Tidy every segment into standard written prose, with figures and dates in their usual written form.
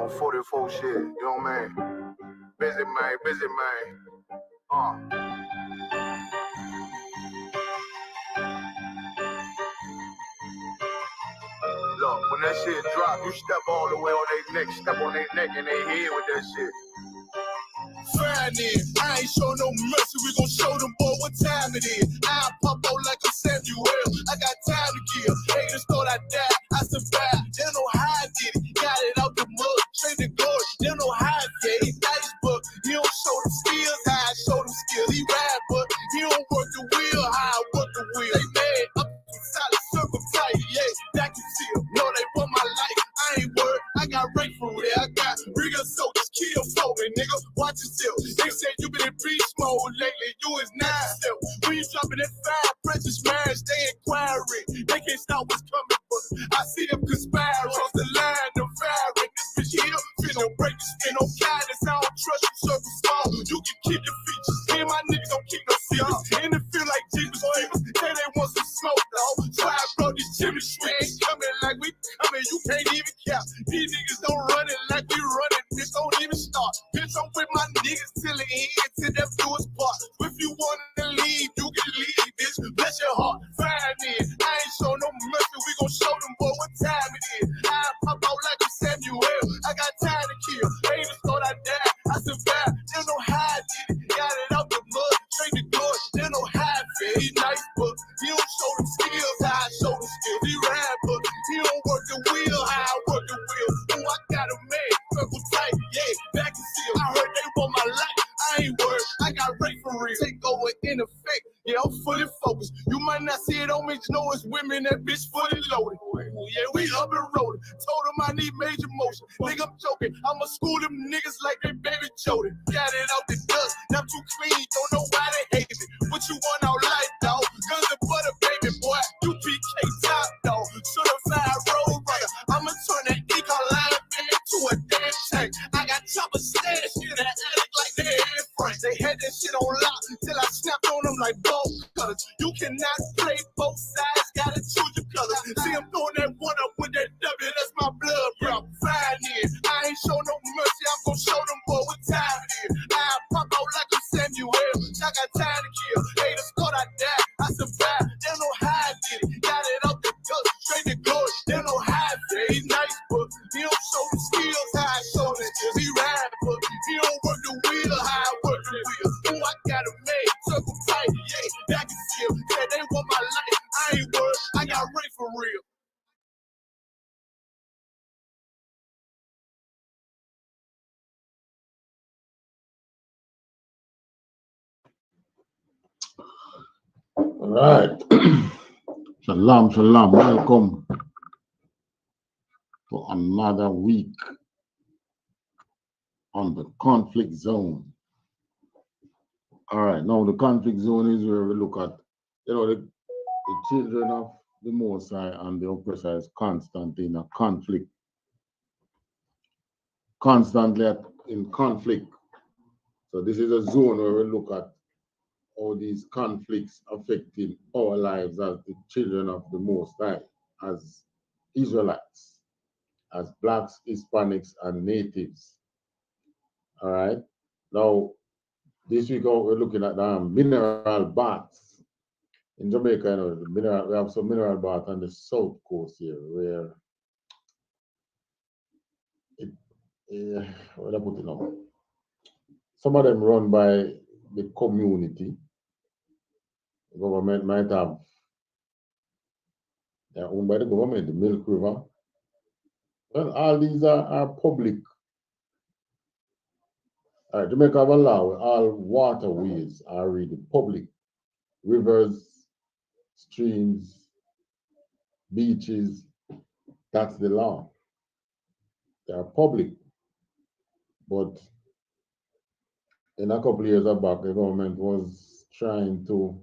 on 44 shit, you know what I mean? Busy man. Look, when that shit drop, you step all the way on their neck, step on their neck and they head with that shit. Friday, I ain't show no mercy, we gon' show them boy what time it is. I pop out like a Samuel, I got time to kill. Haters thought I died, I survived. They don't know how I did it, got it out the mud, straight to glory. They don't know how I did it, nice, but he don't show them skills, how I show them skills. He ride, but he don't work the wheel, how I work the wheel. They mad, up inside the circle tight, yeah, that can feel. No, they want my life, I ain't worried, I got right for it. I got real soldiers, kill for me, nigga, watch yourself. They say you been in beast mode lately, you is not still. When you dropping that fire, precious marriage, they inquiring. They can't stop what's coming, but I see them conspiring. Cross the line, them firing. This bitch here, finna break the skin, no kindness, I don't trust you, circle small. You can keep your features, me and my niggas don't keep no secrets. And it feel like Jesus, say they want some smoke, though. So I brought this Jimmy Swing, coming like we, you can't even count. These niggas don't run it like we running, bitch, don't even start. Bitch, I'm with my niggas till the end, till death do us part. If you wanna leave, you can leave, bitch. Bless your heart, find me. I ain't show no mercy, we gon' show them boy what time it is. I pop out like a Samuel, I got time to kill. Haters thought I died, I survived. They don't know how I did it, got it out the mud, straight to glory. They don't know how I feel. He nice, but he don't show them skills, how I show them skills. He ride, but he don't work the wheel, how I work the wheel. Ooh, I got a man, circle tight, yeah, back and seal. I heard they want my life, I ain't worried, I got rate for real. Take over in effect, yeah, I'm fully focused. You might not see it on me, you know it's women, that bitch fully loaded. Yeah, we up and rolling. Told them I need major motion. Think I'm joking, I'ma school them niggas like they baby Jody. Got it out the dust, now I'm too clean, don't know why they hate me. What you want out life, dog? Guns and butter, baby boy. U.P.K top, dog. Certified road runner. I'ma turn that E-Line into a damn tank. I got chopper stash in the attic like they air frame. They had that shit on lock till I snapped on them like bolt cutters. You cannot play both sides, gotta choose your colors. See, I'm throwing that one up with that W, that's my blood, bro. Fine in. I ain't show no mercy, I'm gonna show them boy what time it is. I pop out like a Samuel, I got time to kill. Haters thought I died, I survived. They don't know how I did it, got it out the gut, straight to glory. They don't know how I feel. He nice, but he don't show the skills, how I show the skills. He ride, but he don't work the wheel, how I work the wheel. Ooh, I got a man, circle tight, yeah, back and seal. Said they want my life, I ain't worried, I got rate for real. All right. Shalom, shalom. Welcome to another week on the conflict zone. All right. Now, the conflict zone is where we look at, the children of the Most High and the oppressor is constantly in a conflict. Constantly in conflict. So this is a zone where we look at how these conflicts affecting our lives as the children of the Most High, as Israelites, as Blacks, Hispanics, and Natives. All right. Now, this week we're looking at mineral baths. In Jamaica, we have some mineral baths on the south coast here, where what I put it now? Some of them run by the community. The government might have, they're owned by the government, the Milk River. Well, all these are public. All right, Jamaica have a law where all waterways are really public. Rivers, streams, beaches, that's the law. They are public. But in a couple of years back, the government was trying to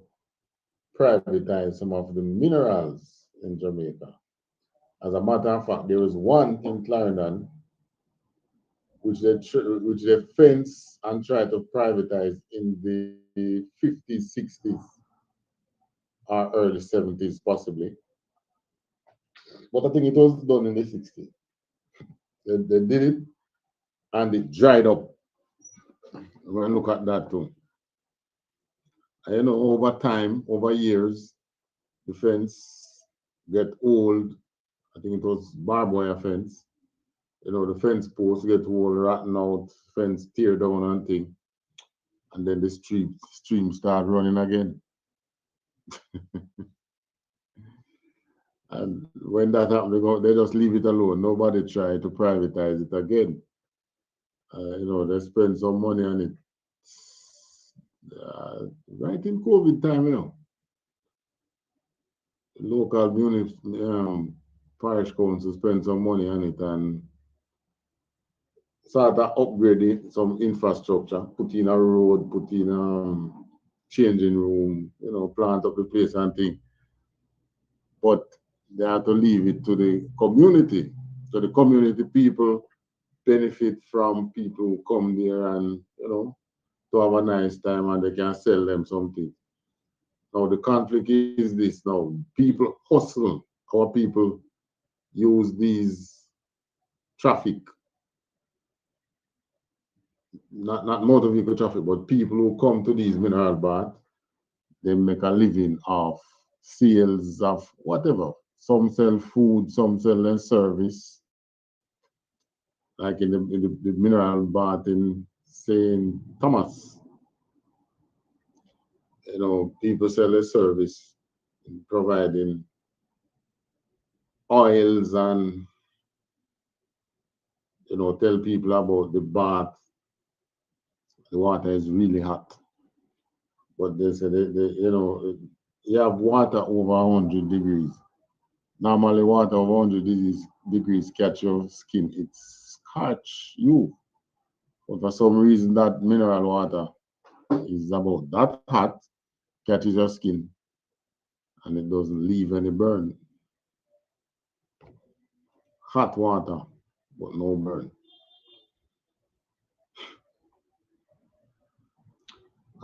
privatize some of the minerals in Jamaica. As a matter of fact, there was one in Clarendon which they fenced and tried to privatize in the 50s, 60s, or early 70s, possibly. But I think it was done in the 60s. They did it, and it dried up. We're going to look at that too. And, you know, over time, over years, the fence get old. I think it was barbed wire fence. You know, the fence posts get old, rotten out, fence tear down and thing. And then the stream start running again. And when that happens, they just leave it alone. Nobody try to privatize it again. You know, they spend some money on it. Right in COVID time, you know, local parish council spend some money on it and start upgrading some infrastructure, put in a road, put in changing room, you know, plant up the place and thing. But they have to leave it to the community. So the community people benefit from people who come there and, you know, to have a nice time and they can sell them something. Now the conflict is this now. People hustle. Our people use these traffic, not motor vehicle traffic, but people who come to these mineral baths, they make a living off sales of whatever. Some sell food, some sell their service. Like in the mineral bath in St. Thomas, you know, people sell their service in providing oils and, you know, tell people about the bath. The water is really hot. But they say, you know, you have water over 100 degrees. Normally, water over 100 degrees catch your skin. It scorch you. But for some reason, that mineral water is about that hot, catches your skin, and it doesn't leave any burn. Hot water, but no burn.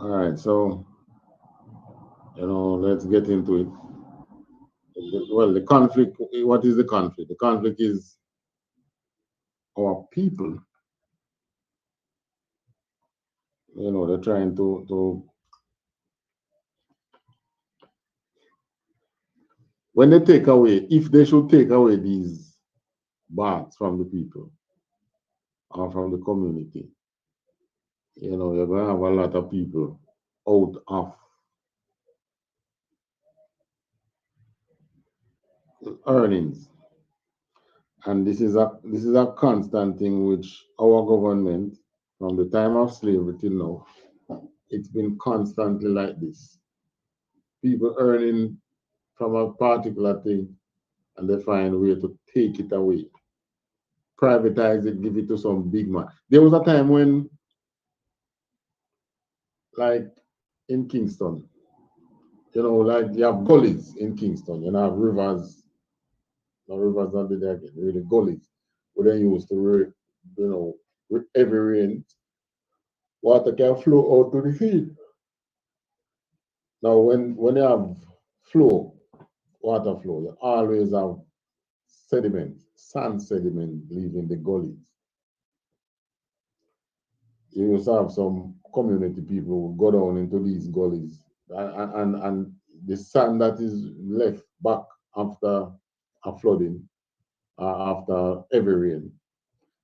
All right, so, you know, let's get into it. Well, the conflict, what is the conflict? The conflict is our people, you know, they're trying to when they take away, if they should take away these baths from the people or from the community, you know, you're going to have a lot of people out of earnings. And this is a constant thing which our government, from the time of slavery till now, it's been constantly like this. People earning from a particular thing and they find a way to take it away. Privatize it, give it to some big man. There was a time when, like in Kingston, you know, like you have gullies in Kingston, you have rivers, no rivers not there again, really gullies, where they used to, you know, with every rain, water can flow out to the sea. Now, when you have flow, water flow, you always have sediment, sand sediment leaving the gullies. You used to have some community people who go down into these gullies, and the sand that is left back after a flooding, after every rain,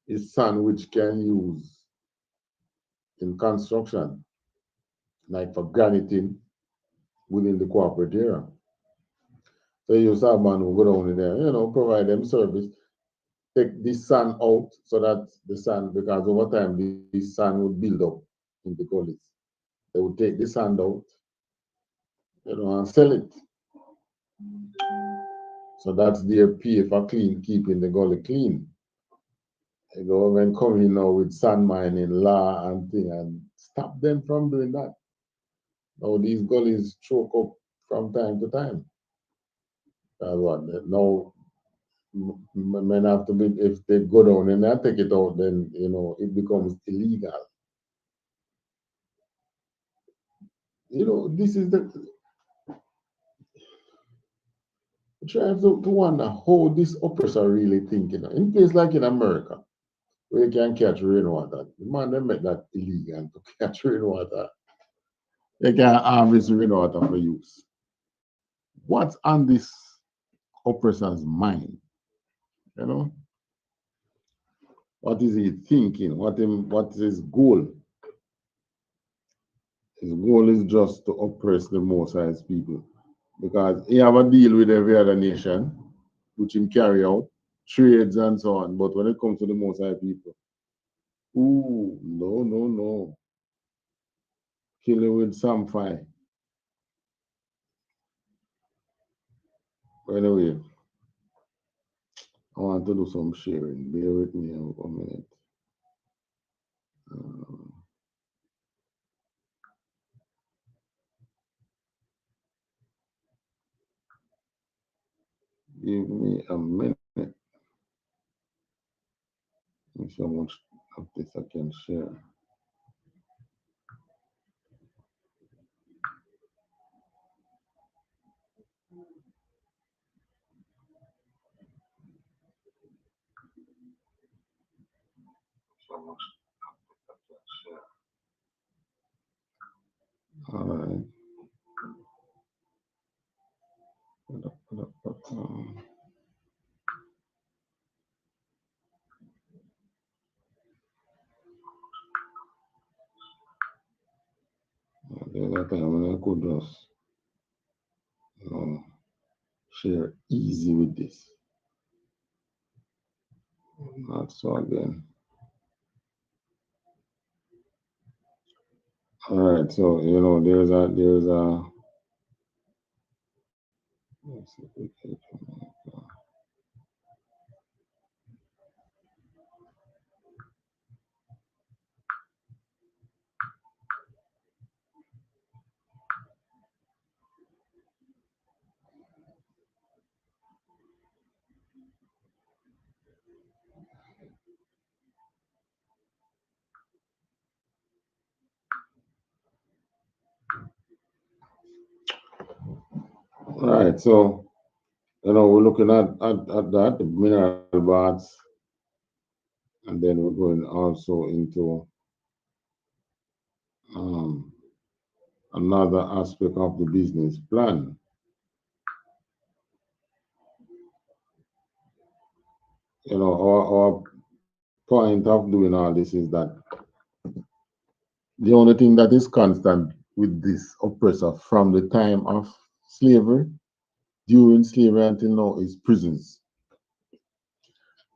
is sand which can use in construction, like for graniting within the corporate area. So you used to have man who go down in there, you know, provide them service, take this sand out so that the sand, because over time this sand would build up in the gullies. They would take the sand out, you know, and sell it. So that's their pay for clean, keeping the gully clean. The government come in now with sand mining law and thing and stop them from doing that. Now these gullies choke up from time to time. That's what now men have to be, if they go down and they take it out, then you know it becomes illegal. You know, this is the trying to wonder how this oppressor really thinking. In place like in America, where you can catch rainwater. The man they make that illegal to catch rainwater. They can harvest rainwater for use. What's on this oppressor's mind? You know, what is he thinking? What is his goal? His goal is just to oppress the Most High's people. Because he have a deal with every other nation, which him carry out, trades and so on. But when it comes to the Most High people, ooh, no, no, no. Kill it with some fire. Anyway, I want to do some sharing. Bear with me a minute. Give me a minute. There's so much of this I can share. So much of this I can share. All right. There's a time when I could just share easy with this. Not so again. All right, so you know there's a let's see if we can all right, so you know we're looking at that the mineral baths, and then we're going also into um, another aspect of the business plan. You know, our point of doing all this is that the only thing that is constant with this oppressor from the time of slavery, during slavery until now, is prisons.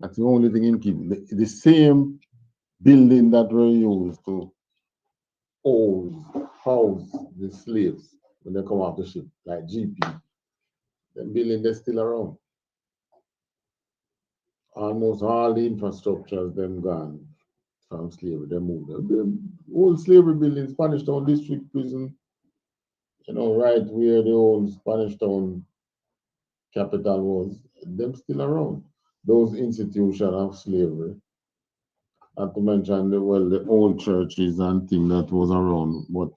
That's the only thing in keeping the same building that were used to house the slaves when they come off the ship, like GP. The building they're still around. Almost all the infrastructures them gone from slavery. They moved them. The old slavery building, Spanish Town District Prison, you know, right where the old Spanish Town capital was, them still around. Those institutions of slavery, not to mention the old churches and things that was around, but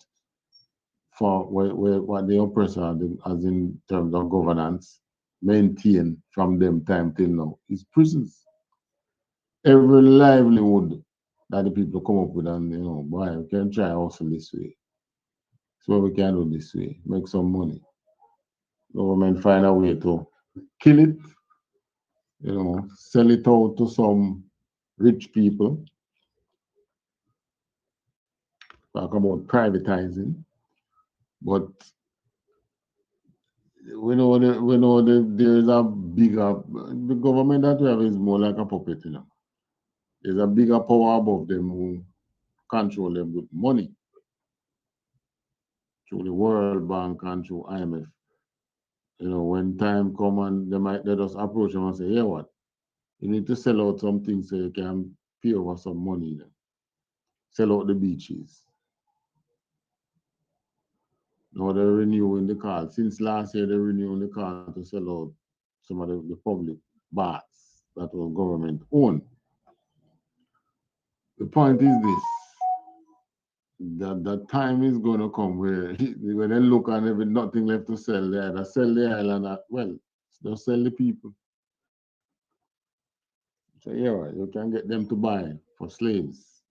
for what the oppressor did, as in terms of governance, maintain from them time till now is prisons. Every livelihood that the people come up with, and you know, boy, we can try hustle this way. So we can do this way, make some money. Government find a way to kill it, you know, sell it out to some rich people. Talk about privatizing, but there's a bigger the government that we have is more like a puppet, you know. There's a bigger power above them who control them with money through the World Bank and through IMF. You know, when time come and they might let us approach them and say, yeah, what? You need to sell out some things so you can pay over some money. Then. Sell out the beaches. Now they're renewing the call. Since last year, they're renewing the call to sell out some of the public baths that was government owned. The point is this, that the time is going to come where when they look and there's nothing left to sell, they either sell the island, well, they'll sell the people. So yeah, you can get them to buy for slaves.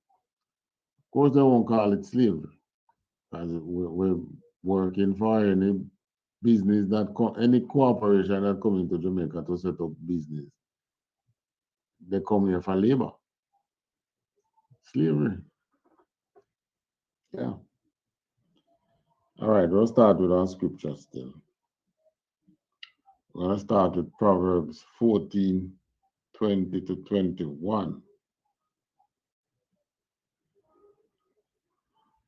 Of course, they won't call it slavery, because we're working for any business any corporation that come into Jamaica to set up business. They come here for labor. Slavery. Yeah. All right, we'll start with our scripture still. We're going to start with Proverbs 14:20 to 21.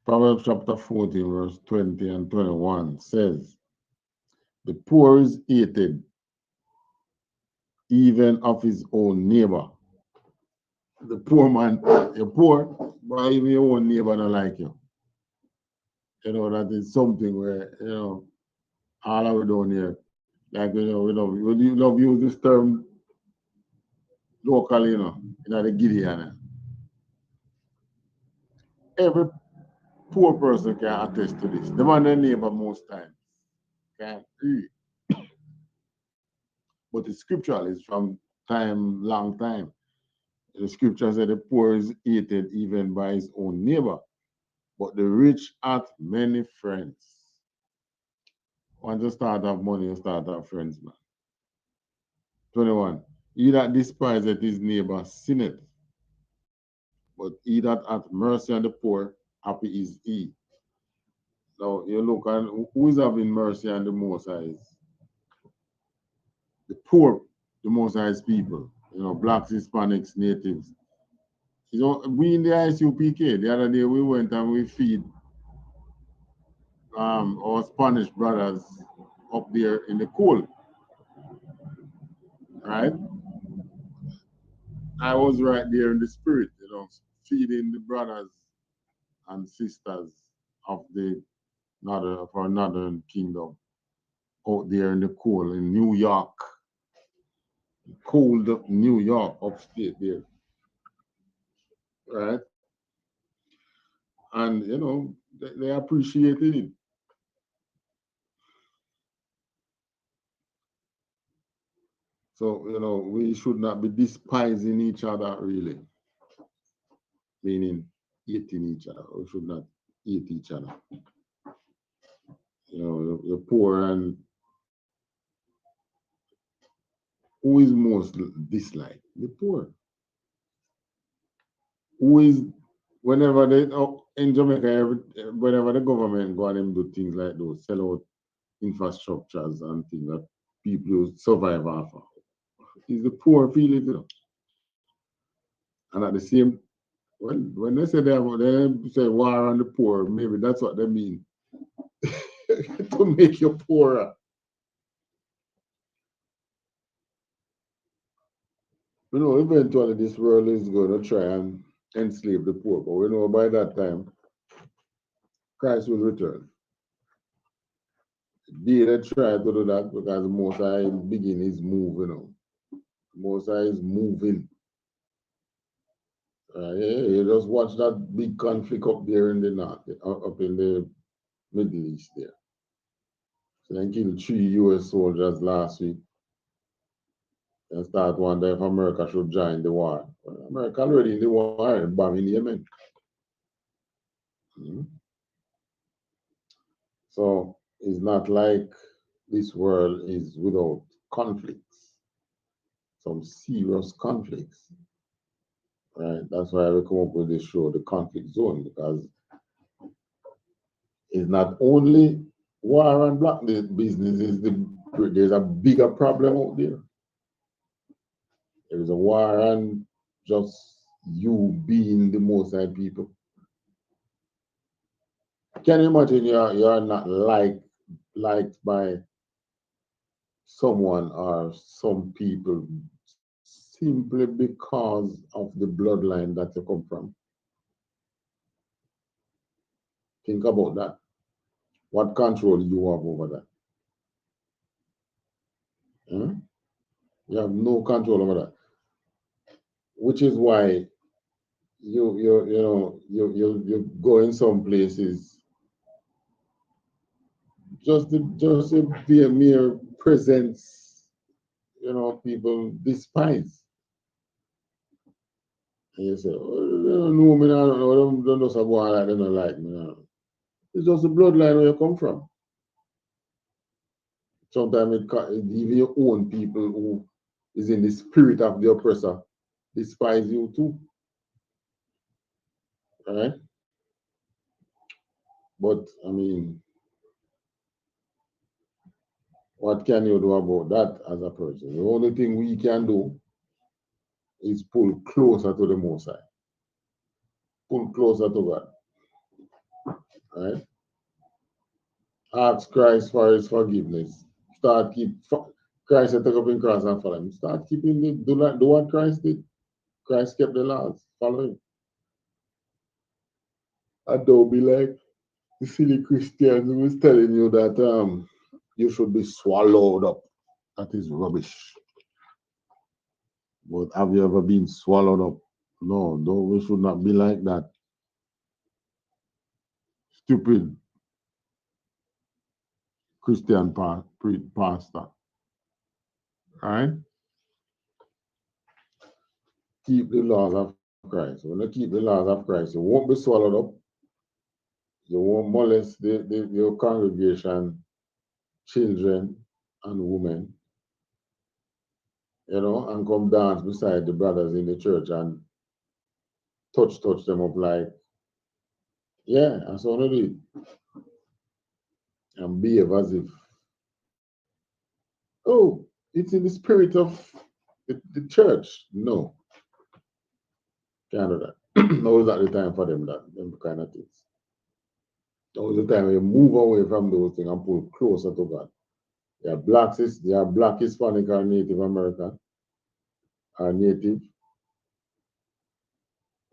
Proverbs chapter 14, verse 20 and 21 says, the poor is hated even of his own neighbor. The poor man, you're poor, but even your own neighbor don't like you. You know, that is something where, all of it down here, like, we love use this term locally, in the Gideon. Every poor person can attest to this. The man and neighbor most times can read. But the scriptural is from long time. The scripture said the poor is hated even by his own neighbor, but the rich hath many friends. Once you start have money, you start have friends, man. 21. He that despiseth his neighbor sinneth, but he that hath mercy on the poor, happy is he. Now you look at who is having mercy on the Most High. The poor, the Most High people, blacks, Hispanics, natives. We in the I.S.U.P.K, the other day we went and we feed our Spanish brothers up there in the cold, right? I was right there in the spirit, feeding the brothers and sisters of our northern kingdom out there in the cold in New York, cold New York, upstate there, right? And they appreciated it. So we should not be despising each other, really, meaning hating each other. We should not hate each other. The poor, and who is most disliked? The poor. Who is, whenever they in Jamaica, whenever the government go and do things like those, sell out infrastructures and things that people survive off of, is the poor feel it, And at the same, when they say they say war on the poor, maybe that's what they mean. To make you poorer. Eventually this world is going to try and enslave the poor, but we know by that time Christ will return. They try to do that because the Most High begin his move, The Most High is moving. You just watch that big conflict up there in the north, up in the Middle East there. So they killed 3 US soldiers last week. And start wondering if America should join the war. Well, America already in the war, bombing Yemen. So it's not like this world is without conflicts, some serious conflicts. Right? That's why we come up with this show, The Conflict Zone, because it's not only war and black business, there's a bigger problem out there. There's a war on just you being the Most High people. Can you imagine you're not liked by someone or some people simply because of the bloodline that you come from? Think about that. What control you have over that? You have no control over that. Which is why you go in some places just to be a mere presence, people despise. And you say, oh, they don't know me, I don't know, don't just go on like they don't like me. No. It's just the bloodline where you come from. Sometimes even your own people who is in the spirit of the oppressor despise you too. Right? But I mean, what can you do about that as a person? The only thing we can do is pull closer to the Most High, pull closer to God. Right? Ask Christ for his forgiveness. Start keep Christ said, take up in cross and follow him. Start keeping the do what Christ did. Christ kept the laws. Follow him. And don't be like the silly Christians who is telling you that you should be swallowed up. That is rubbish. But have you ever been swallowed up? No, we should not be like that. Stupid Christian pastor. Right? Keep the laws of Christ. When you keep the laws of Christ, you won't be swallowed up. You won't molest your congregation, children and women, and come dance beside the brothers in the church and touch them up like, yeah, that's what I did. And behave as if, oh, it's in the spirit of the church. No, can't do that. Now is not the time for them kind of things. Now is the time you move away from those things and pull closer to God. They are black Hispanic or Native American or Native.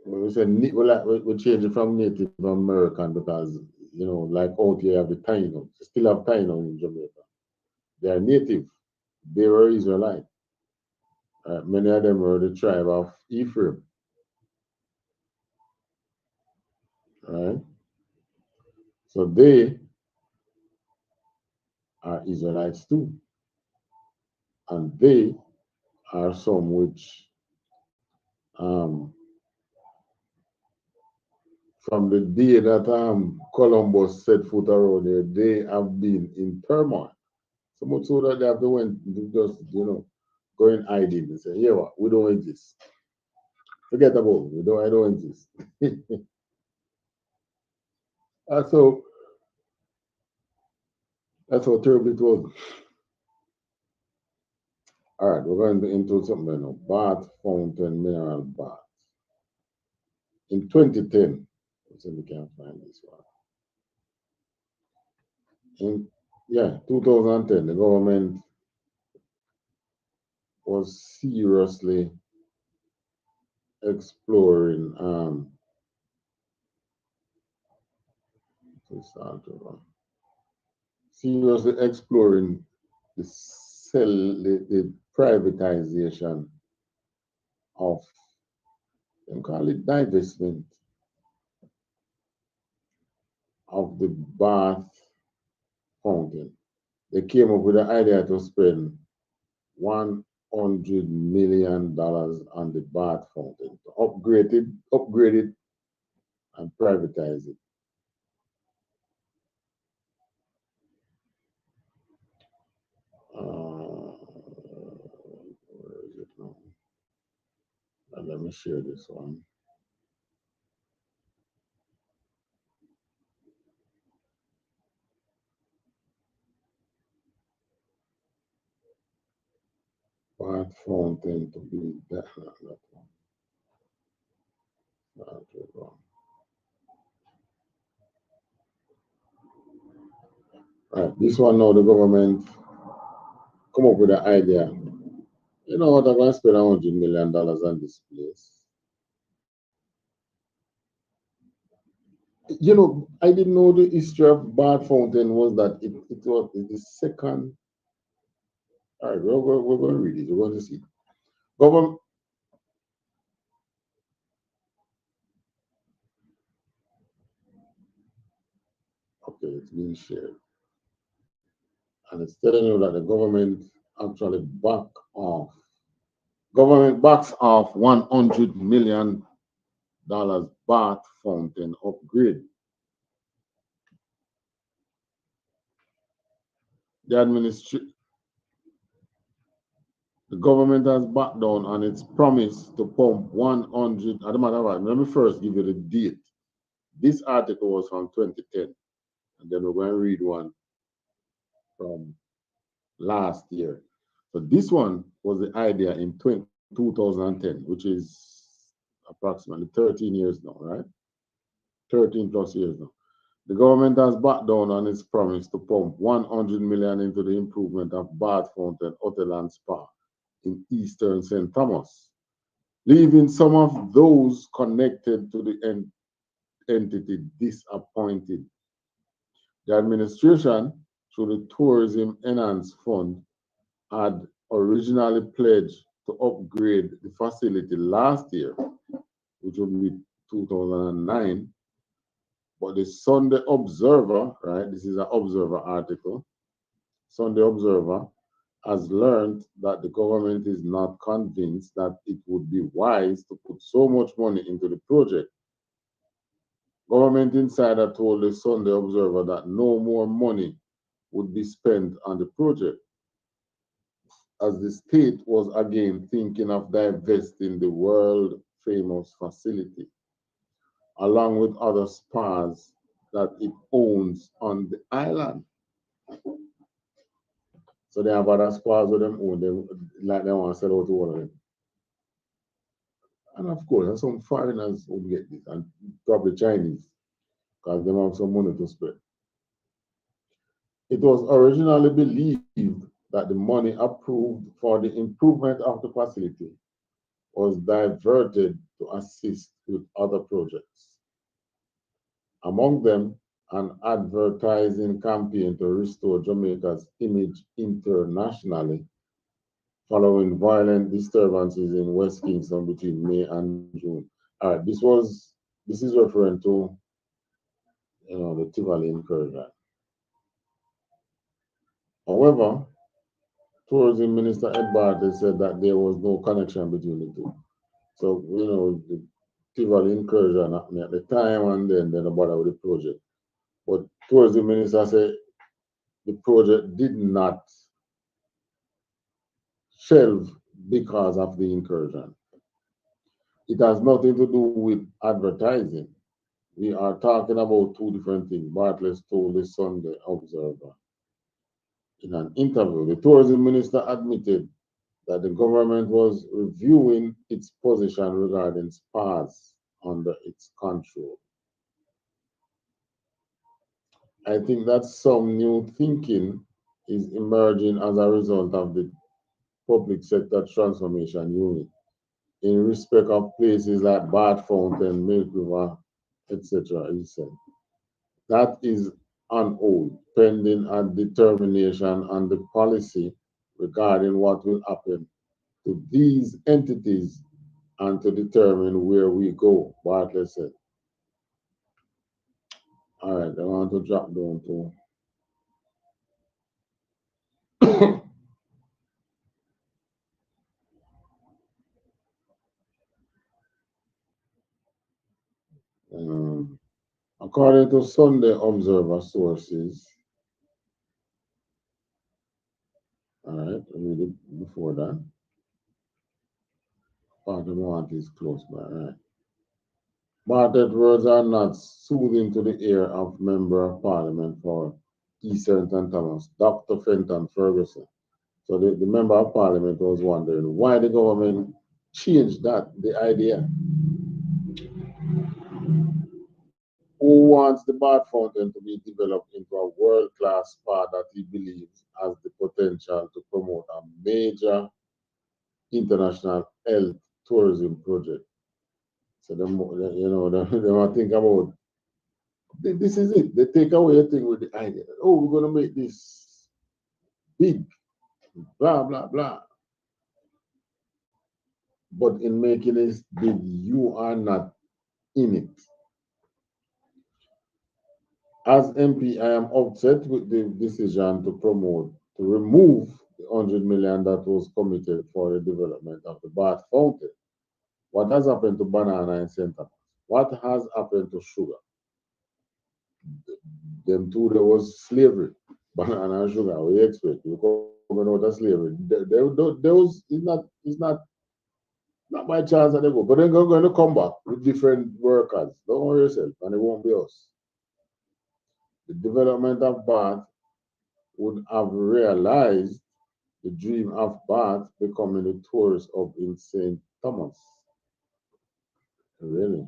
We change it from Native American because like out here have the Taino. Still have Taino in Jamaica. They are Native. They were Israelite. Many of them were the tribe of Ephraim. Right? So they are Israelites too. And they are some which from the day that Columbus set foot around here, they have been in turmoil. So much so that they have to went just, go in hiding and say, yeah, what, we don't exist. Forget about it. I don't exist. So that's how terrible it was. All right, we're going into something now. Bath fountain mineral bath. In 2010, so we can't find this one. In 2010, the government was seriously exploring the privatization of, they call it divestment of the Bath fountain. They came up with the idea to spend $100 million on the Bath fountain to upgrade it, and privatize it. Where is it now? Let me share this one. Bath fountain to be that one. Right, this one now the government come up with the idea. You know what, I'm going to spend $100 million on this place. I didn't know the history of Bath fountain was that it was the second. All right, we're going to read it. We're going to see. Government. Okay, it's being shared. And it's telling you that the government actually backs off $100 million bath fountain upgrade. The government has backed down on its promise to pump 100. As a matter of fact, let me first give you the date. This article was from 2010, and then we're going to read one from last year. So this one was the idea in 2010, which is approximately 13 years now, right? 13 plus years now. The government has backed down on its promise to pump 100 million into the improvement of bath fountain, hotel and spa in eastern St. Thomas, leaving some of those connected to the entity disappointed. The administration, through the Tourism Enhanced Fund, had originally pledged to upgrade the facility last year, which would be 2009. But the Sunday Observer, right, this is an Observer article, Sunday Observer has learned that the government is not convinced that it would be wise to put so much money into the project. Government insider told the Sunday Observer that no more money would be spent on the project, as the state was again thinking of divesting the world famous facility, along with other spas that it owns on the island. So they have other spas with them own, like they want to sell out to all of them. And of course, some foreigners would get this, and probably Chinese, because they have some money to spend. It was originally believed that the money approved for the improvement of the facility was diverted to assist with other projects. Among them, an advertising campaign to restore Jamaica's image internationally following violent disturbances in West Kingston between May and June. All right, this is referring to the Tivoli incursion. However, Tourism Minister Ed Bartlett said that there was no connection between the two. So, the Tivoli incursion happened at the time, and then they don't bother with the project. But Tourism Minister said the project did not shelve because of the incursion. It has nothing to do with advertising. We are talking about two different things. Bartlett told the Sunday Observer. In an interview, the tourism minister admitted that the government was reviewing its position regarding spas under its control. I think that some new thinking is emerging as a result of the public sector transformation unit in respect of places like Bath Fountain, Milk River, etc. He said. That is on hold, pending a determination on the policy regarding what will happen to these entities and to determine where we go, Bartlett said. All right, I want to drop down to according to Sunday Observer sources. All right, read it before that. Part of what is close by, right? Bartlett's words are not soothing to the ear of Member of Parliament for Eastern St. Thomas, Dr. Fenton Ferguson. So the Member of Parliament was wondering why the government changed the idea. Who wants the Bath Fountain to be developed into a world-class spa that he believes has the potential to promote a major international health tourism project? So they might think about this is it. They take away a thing with the idea that, oh, we're going to make this big, blah, blah, blah. But in making it big, you are not in it. As MP, I am upset with the decision to remove the 100 million that was committed for the development of the Bath Fountain. What has happened to Banana in St. Thomas? What has happened to sugar? Them two, there was slavery, banana and sugar. We expect we coming out of slavery. Those is not by chance that they go, but they're going to come back with different workers. Don't worry yourself, and it won't be us. The development of Bath would have realized the dream of Bath becoming the tourist hub in St. Thomas. Really.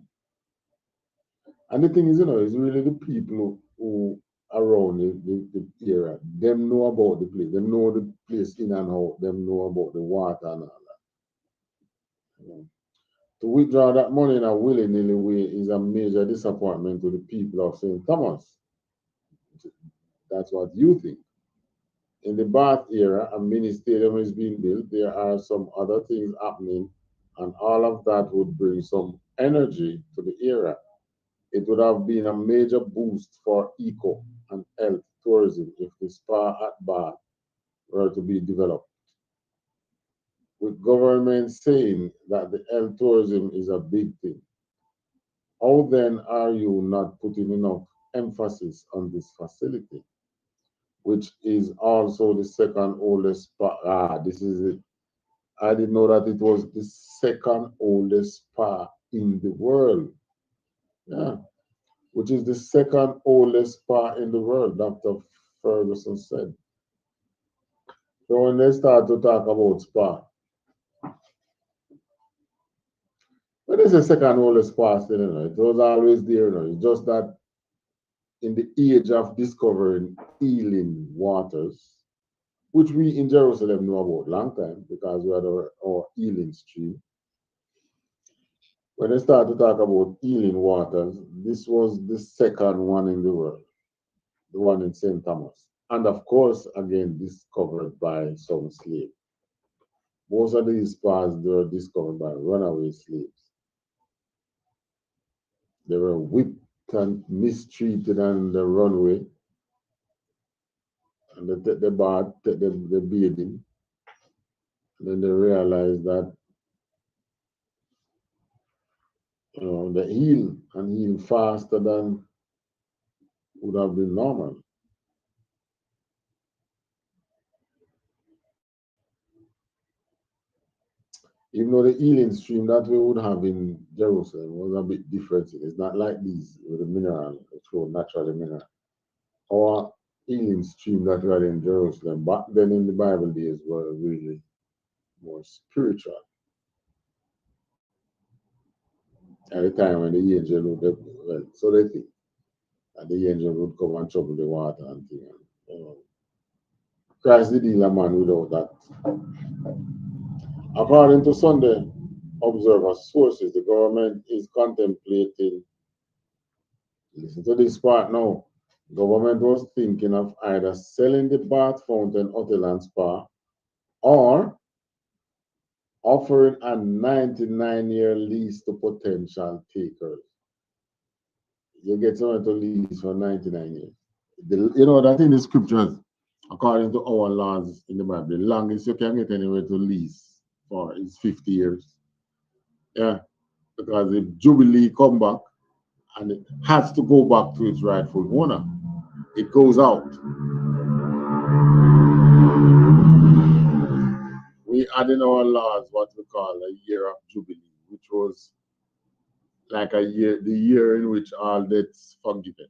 And the thing is, it's really the people who around the area. Them know about the place. Them know the place in and out. Them know about the water and all that. To withdraw that money in a willy-nilly way is a major disappointment to the people of St. Thomas. That's what you think. In the Bath era, a mini stadium is being built. There are some other things happening, and all of that would bring some energy to the era. It would have been a major boost for eco and health tourism if the spa at Bath were to be developed. With government saying that the health tourism is a big thing, how then are you not putting enough emphasis on this facility, which is also the second oldest spa? This is it. I didn't know that it was the second oldest spa in the world. Yeah, which is the second oldest spa in the world, Dr. Ferguson said. So when they start to talk about spa, when they say second oldest spa still, it was always there, It's just that in the age of discovering healing waters, which we in Jerusalem know about long time because we had our healing stream. When they start to talk about healing waters, this was the second one in the world, the one in St. Thomas. And of course, again, discovered by some slaves. Most of these spas were discovered by runaway slaves. They were whipped and mistreated on the runway, and they take the bath, take the bathing, and then they realized that they heal and heal faster than would have been normal. Even though the healing stream that we would have in Jerusalem was a bit different. It's not like these with the mineral, it's all naturally mineral. Our healing stream that we had in Jerusalem back then in the Bible days were really more spiritual. At the time when the angel would, well, so they think, that the angel would come and trouble the water and thing. Christ did heal a man without that. According to Sunday Observer sources, the government is contemplating, listen to this part now, government was thinking of either selling the Bath Fountain Hotel and Spa or offering a 99-year lease to potential takers. You get someone to lease for 99 years. That in the scriptures, according to our laws in the Bible, the longest you can get anywhere to lease for is 50 years. Yeah, because if Jubilee come back and it has to go back to its rightful owner, it goes out. We add in our laws what we call a year of Jubilee, which was like the year in which all debts forgiven.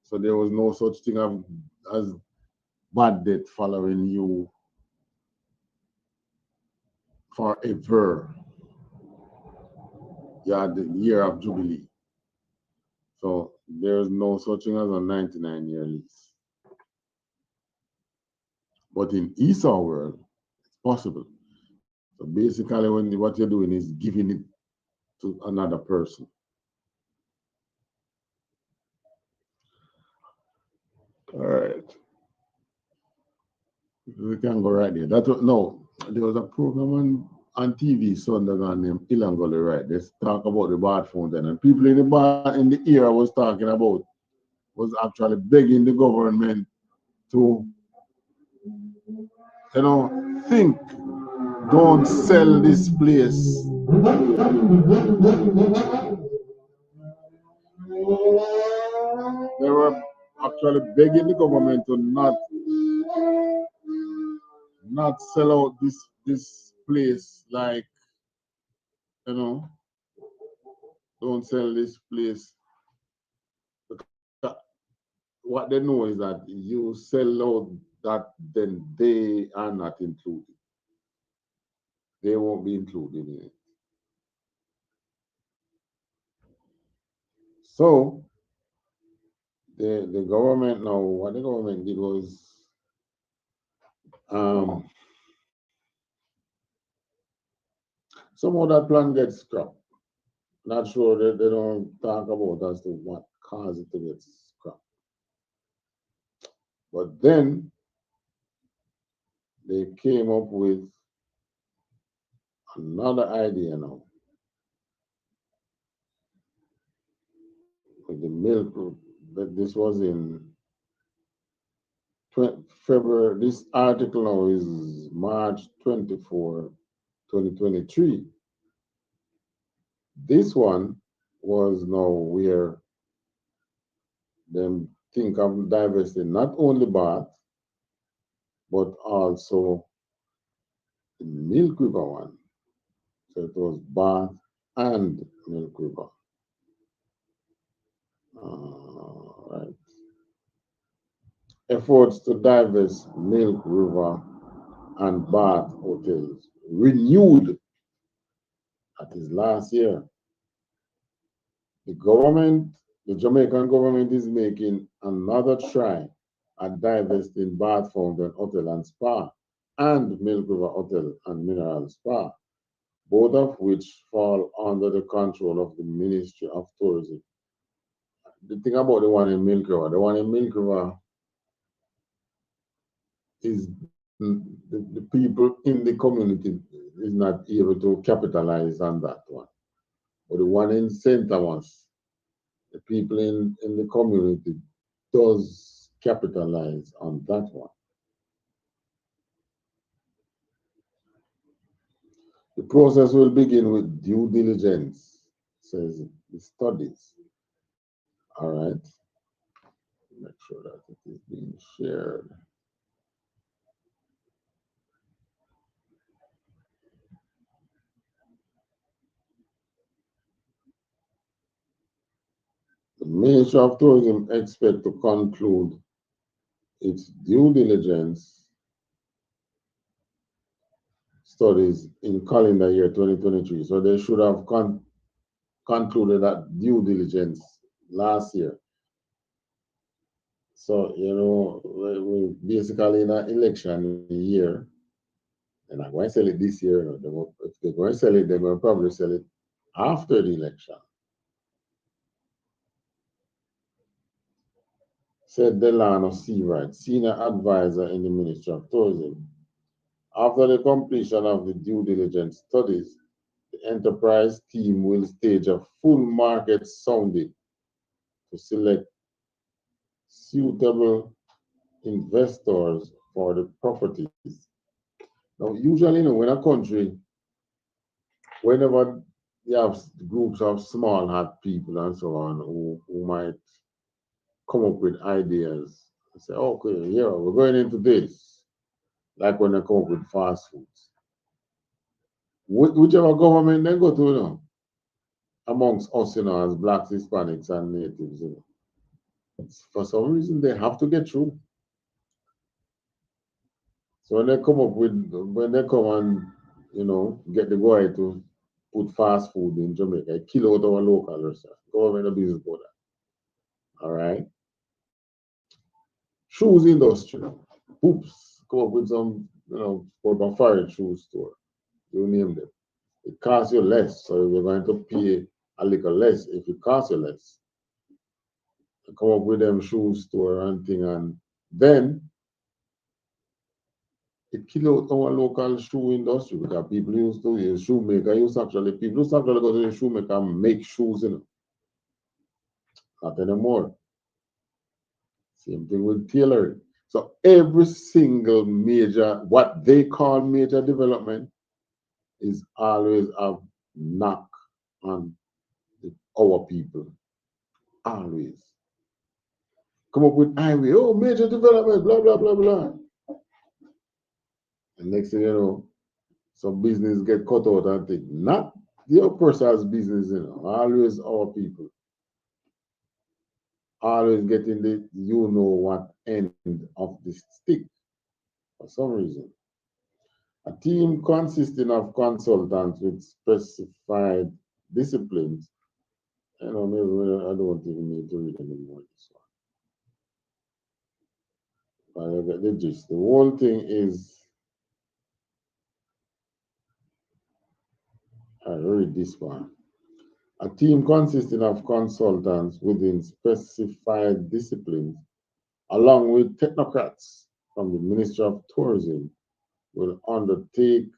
So there was no such thing as bad debt following you forever. You had the year of Jubilee. So there's no such thing as a 99-year lease. But in Esau world, it's possible. So basically, what you're doing is giving it to another person. All right. We can go right there. There was a program on TV Sunday named Ilangoli, right? They talk about the Bath Fountain, and people in the era was talking about, was actually begging the government to, think don't sell this place. They were actually begging the government to not sell out this place, like, you know, don't sell this place. What they know is that you sell out that, then they are not included. They won't be included in it. So the government now, what the government did was somehow that plan gets scrapped. Not sure that they don't talk about as to what caused it to get scrapped. But then they came up with another idea now. With the milk, but this was in February. This article now is March 24, 2023. This one was now where them think of divesting not only Bath, but also the Milk River one. So it was Bath and Milk River. Right. Efforts to divest Milk River and Bath hotels renewed. That is last year. The government, the Jamaican government, is making another try at divesting Bath Fountain Hotel and Spa and Milk River Hotel and Mineral Spa, both of which fall under the control of the Ministry of Tourism. The thing about the one in Milk River, is the people in the community is not able to capitalize on that one. But the one in St. Thomas, the people in the community does capitalize on that one. The process will begin with due diligence, says the studies. All right. Make sure that it is being shared. The Ministry of Tourism expects to conclude its due diligence studies in calendar year 2023. So they should have concluded that due diligence last year. So, you know, we're basically in an election year. They're not going to sell it this year. You know, if they're going to sell it, they're going to probably sell it after the election. Said Delano Seawright, senior advisor in the Ministry of Tourism. After the completion of the due diligence studies, the enterprise team will stage a full market sounding to select suitable investors for the properties. Now, usually, you know, when a country, whenever you have groups of small hat people and so on who might come up with ideas and say, okay, yeah, we're going into this, like when they come up with fast foods. Whichever government they go to, you know, amongst us, you know, as blacks, Hispanics, and natives, you know, for some reason they have to get through. So when they come and, you know, get the guy to put fast food in Jamaica, kill out our local restaurant. Government of business for that. All right. Shoes industry. Oops. Come up with some, you know, for a foreign shoe store. You name them. It costs you less, so you're going to pay a little less if it costs you less. You come up with them shoe store and thing, and then it kill out our local shoe industry because people used to use shoemaker. People used to actually go to the shoemaker and make shoes, you know. Not anymore. Same thing with tailoring. So every single major, what they call major development, is always a knock on our people. Always. Come up with highway, oh, major development, blah, blah, blah, blah. And next thing you know, some business get cut out and think, not your person's business, always our people. Always getting the you know what end of the stick for some reason. A team consisting of consultants with specified disciplines. Maybe I don't even need to read anymore this one. But I get the gist. The whole thing is, I read this one. A team consisting of consultants within specified disciplines, along with technocrats from the Ministry of Tourism, will undertake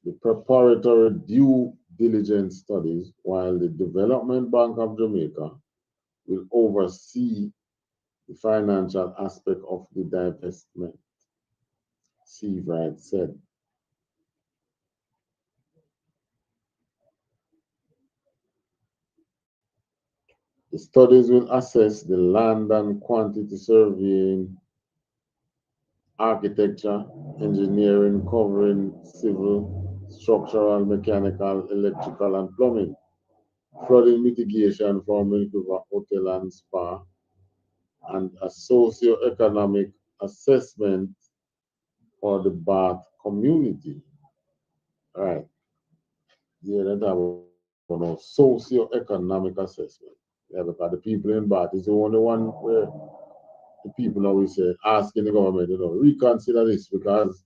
the preparatory due diligence studies, while the Development Bank of Jamaica will oversee the financial aspect of the divestment, Seawright said. The studies will assess the land and quantity surveying, architecture, engineering covering civil, structural, mechanical, electrical, and plumbing, flooding mitigation for Milk River Hotel and Spa, and a socio-economic assessment for the Bath community. All right. Yeah, let's have a socio-economic assessment. Yeah, because the people in Bath is the only one where the people always say, asking the government, reconsider this because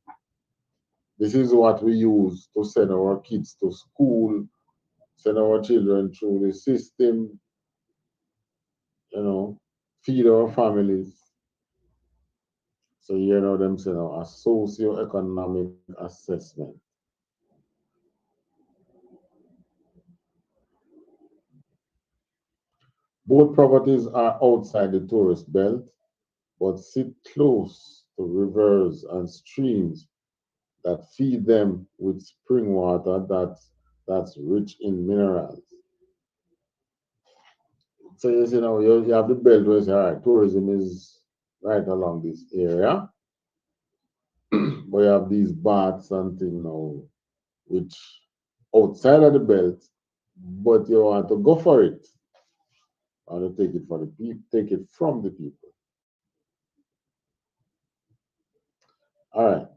this is what we use to send our kids to school, send our children through the system, feed our families. So them saying a socio-economic assessment. Both properties are outside the tourist belt, but sit close to rivers and streams that feed them with spring water that's rich in minerals. So you have the belt where you say, all right, tourism is right along this area, but you have these baths and things now, which outside of the belt, but you want to go for it. Want to take it for the people, take it from the people. All right.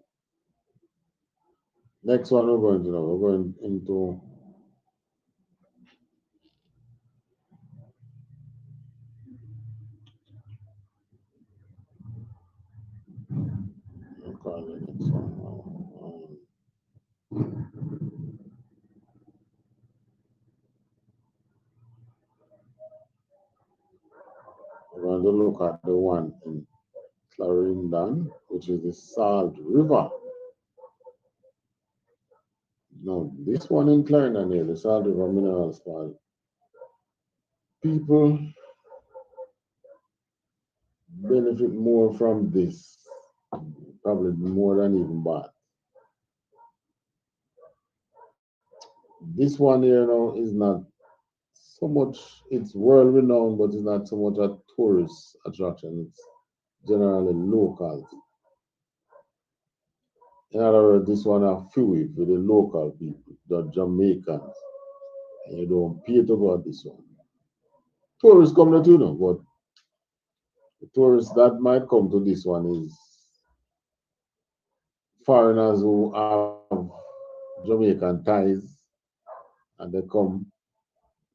Next one we're going into call the next one now. We're going to look at the one in Clarendon, which is the Salt River. No, this one in Clarendon here, the Salt River Mineral Spot. People benefit more from this, probably more than even Bath. This one here is not so much, it's world renowned, but it's not so much a tourist attraction. It's generally local. In other words, this one a few for the local people, the Jamaicans. And you don't pay to go at this one. Tourists come to but the tourists that might come to this one is foreigners who have Jamaican ties and they come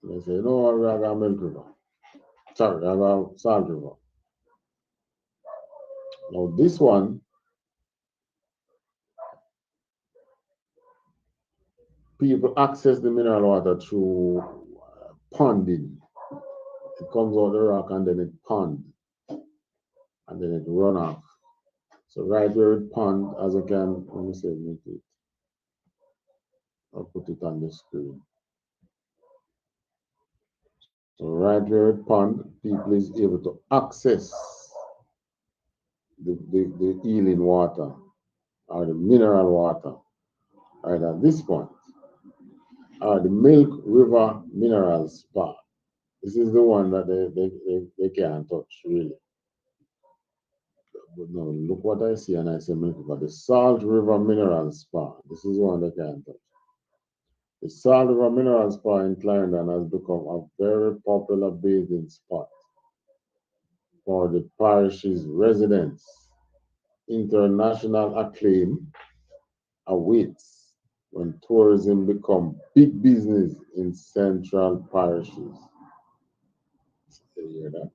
and they say, no, I got Milk River. Sorry, I got Salt River. Now this one, people access the mineral water through ponding. It comes out the rock and then it pond and then it run off. So right where it pond, as I can, let me say, make it. I'll put it on the screen. So right where it pond, people is able to access the healing water or the mineral water. All right, at this point, the Milk River Mineral Spa. This is the one that they can't touch, really. But no, look what I see, and I say Milk River. The Salt River Mineral Spa. This is one they can't touch. The Salt River Mineral Spa in Clarendon has become a very popular bathing spot for the parish's residents. International acclaim awaits when tourism become big business in central parishes. You hear that?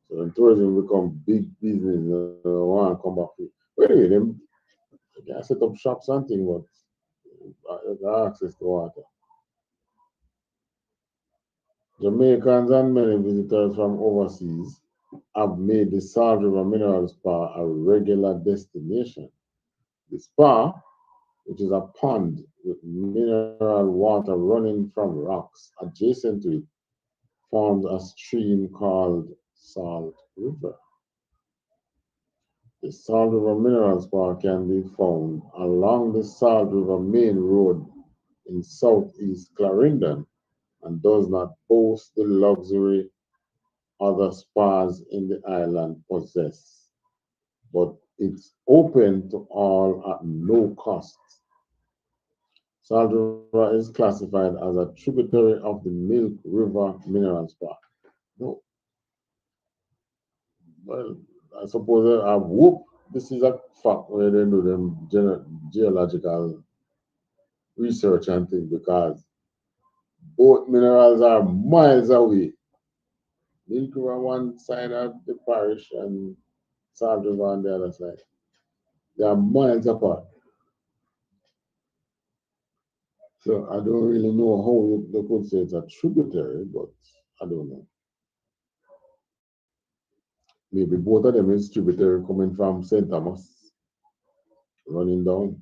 So when tourism become big business, want to come back. But anyway, they can set up shops and things, but they have access to water. Jamaicans and many visitors from overseas have made the Salt River Mineral Spa a regular destination. The spa, which is a pond with mineral water running from rocks adjacent to it, forms a stream called Salt River. The Salt River Mineral Spa can be found along the Salt River Main Road in southeast Clarendon and does not boast the luxury other spas in the island possess, but it's open to all at no cost. Salt River is classified as a tributary of the Milk River Mineral Spa. No, well, I suppose I hope this is a fact where they do them geological research and things because both minerals are miles away. Milk River on one side of the parish and Salt River on the other side. They are miles apart. So I don't really know how they could say it's a tributary, but I don't know. Maybe both of them is tributary coming from St. Thomas, running down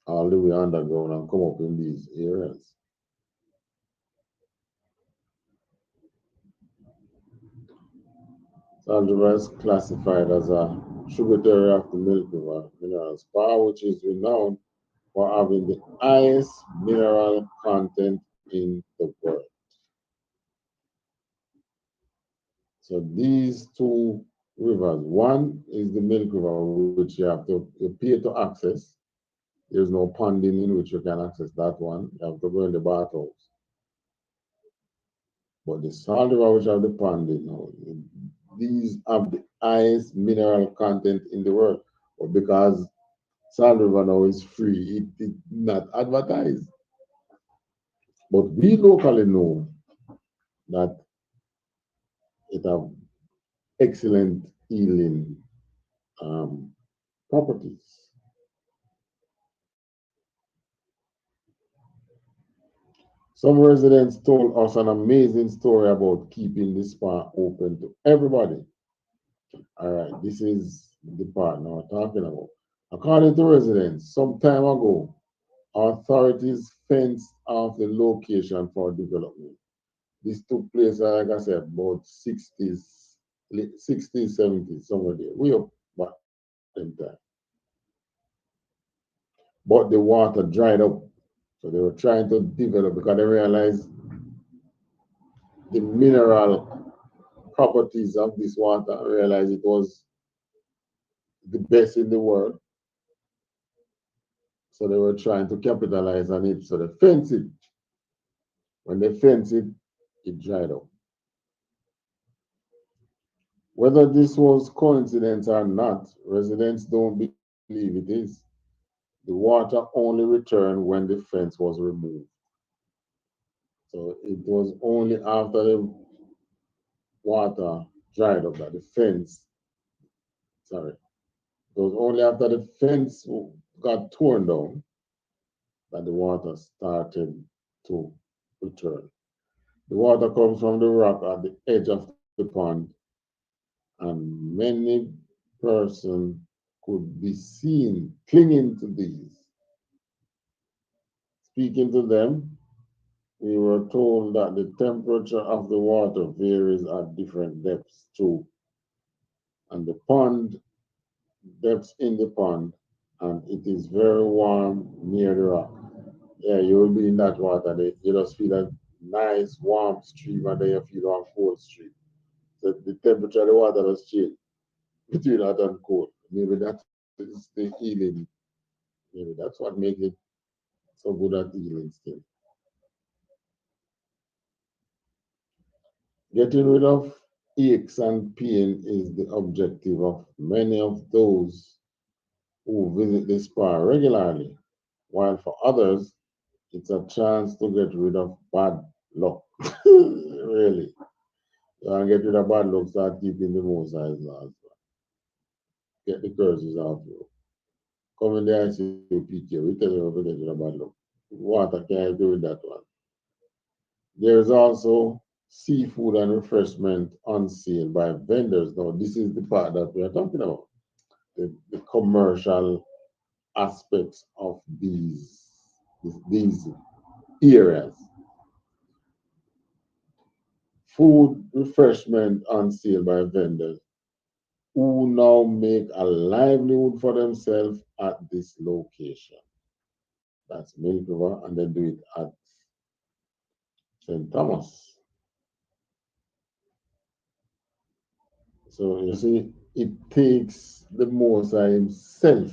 all the way underground and come up in these areas. Salt River is classified as a tributary of the Milk River Mineral Spa, which is renowned for having the highest mineral content in the world. So these two rivers, one is the Milk River, which you pay to access. There's no ponding in which you can access that one. You have to go in the bathhouse. But the Salt River, which have the ponding, these have the highest mineral content in the world. But because Salt River now is free, it is not advertised. But we locally know that it have excellent healing properties. Some residents told us an amazing story about keeping the spa open to everybody. All right, this is the part now we're talking about. According to residents, some time ago, authorities fenced off the location for development. This took place, like I said, about 60s, 70s, somewhere there. We up back in time. But the water dried up. So they were trying to develop because they realized the mineral properties of this water, realized it was the best in the world. So they were trying to capitalize on it. So they fenced it. When they fenced it, it dried up. Whether this was coincidence or not, residents don't believe it is. The water only returned when the fence was removed. So it was only after the water dried up that the fence, sorry, it was only after the fence got torn down that the water started to return. The water comes from the rock at the edge of the pond, and many persons could be seen clinging to these. Speaking to them, we were told that the temperature of the water varies at different depths too, and the pond depths in the pond and it is very warm near the rock. Yeah, you will be in that water. You just feel a nice warm stream, and then you feel one cold stream. So the temperature of the water does change between hot and cold. Maybe that is the healing. Maybe that's what makes it so good at healing still. Getting rid of aches and pain is the objective of many of those who visit the spa regularly, while for others, it's a chance to get rid of bad luck. Really. So and get rid of bad luck, start keeping the most high's laws. Get the curses out you. Come in the I.S.U.P.K, we tell you how to get rid of bad luck. Water can help you with that one. There is also seafood and refreshment on sale by vendors. Now, this is the part that we are talking about. The commercial aspects of these areas. Food, refreshment on sale by vendors who now make a livelihood for themselves at this location. That's Milk River, and they do it at St. Thomas. So you see, it takes the Most High himself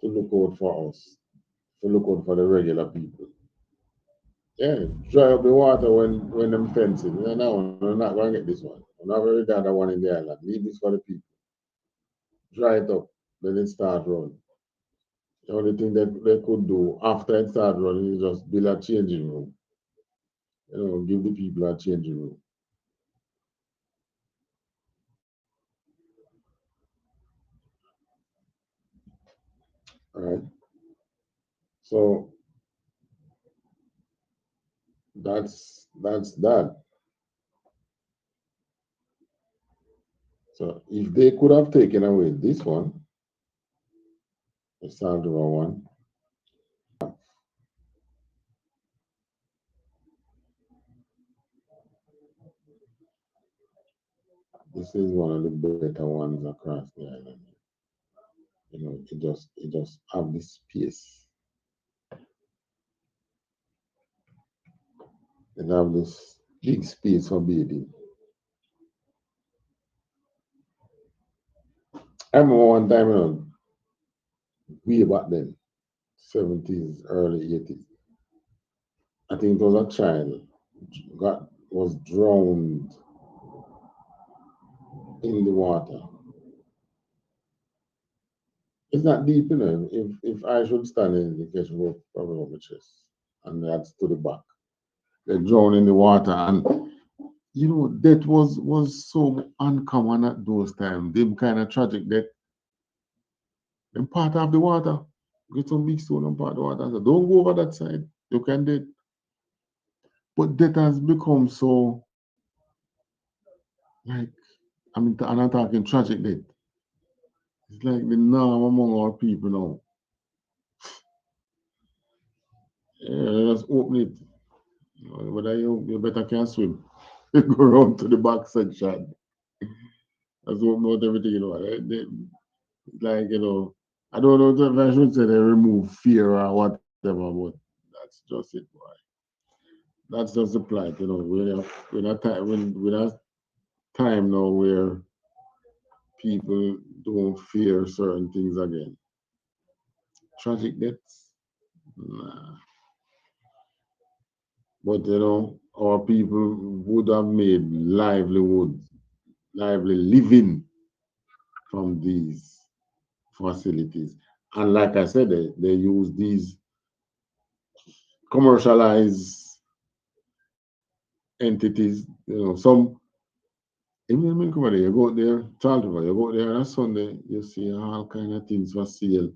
to look out for us, to look out for the regular people. Yeah, dry up the water when them fencing. No, we're not going to get this one. We're not going to get the other one in the island. Leave this for the people. Dry it up, then it start running. The only thing that they could do after it start running is just build a changing room. Give the people a changing room. All right. So that's that. So if they could have taken away this one, the Salt River one, this is one of the better ones across the island. It just have this space. It have this big space for bathing. I remember one time, way back then, 70s, early 80s. I think it was a child was drowned in the water. It's not deep, If I should stand in the catch rope, probably on my chest, and that's to the back. They drown in the water, and that was so uncommon at those times. Them kind of tragic that them part of the water. Get some big stone and part of the water. So don't go over that side. You can dead. But that has become so like and I'm talking tragic death. It's like the norm among our people now. Yeah, just open it. Whether you better can swim. Go around to the back section. Just open out everything, like, I don't know if I should say they remove fear or whatever, but that's just it, boy. That's just the plight, we're not time now where people don't fear certain things again. Tragic deaths, nah. But our people would have made lively living from these facilities. And like I said, they use these commercialized entities, some even in Milky you go there, Charles River, you go there on a Sunday, you see all kind of things for sale,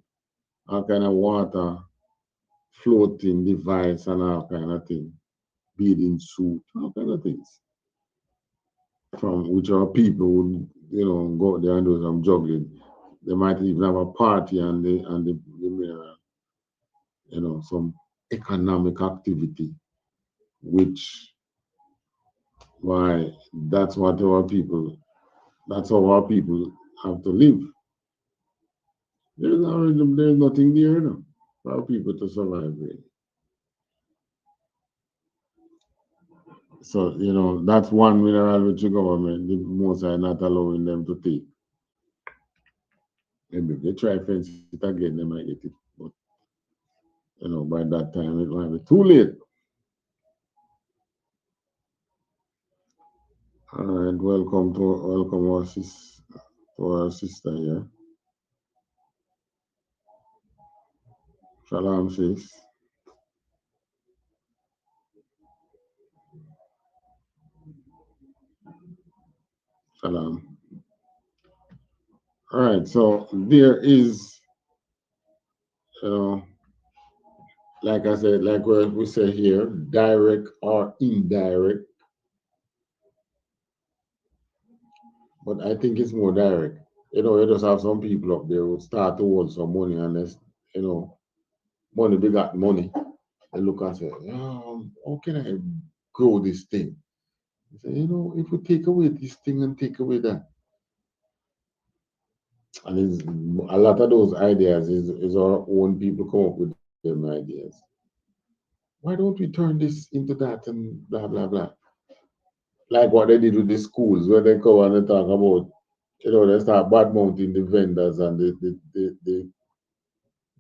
all kind of water, floating device and all kind of things, bathing suit, all kind of things. From which our people would, go there and do some juggling. They might even have a party and some economic activity, which why that's how our people have to live. There's nothing there, you know, for people to survive really. So, you know, that's one mineral which the government, the most are not allowing them to take. Maybe if they try fence it again, they might get it. But you know, by that time it might be too late. All right, welcome our sister here. Shalom sis. Shalom. All right, so there is, you know, like I said, like we say here, direct or indirect, but I think it's more direct. You know, you just have some people up there who start to hold some money and this, you know, money, they got money. They look and say, how can I grow this thing? They say, you know, if we take away this thing and take away that, and it's, a lot of those ideas is our own people come up with them ideas. Why don't we turn this into that and blah blah blah? Like what they did with the schools, where they go and they talk about, you know, they start bad mounting the vendors and the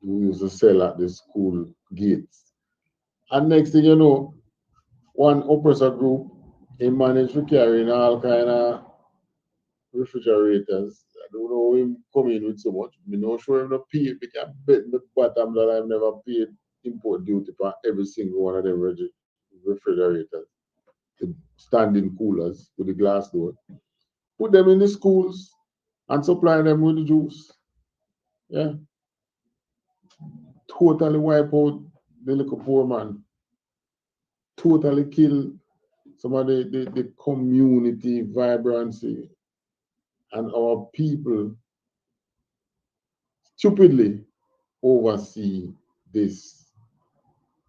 who used to sell at the school gates. And next thing you know, one oppressor group, he managed to carry in all kind of refrigerators. I don't know him come in with so much. Me not sure him not pay. We can bet the bottom that I've never paid import duty for every single one of them refrigerators. The standing coolers with the glass door. Put them in the schools and supply them with the juice. Yeah. Totally wipe out the little poor man. Totally kill some of the community vibrancy and our people stupidly oversee this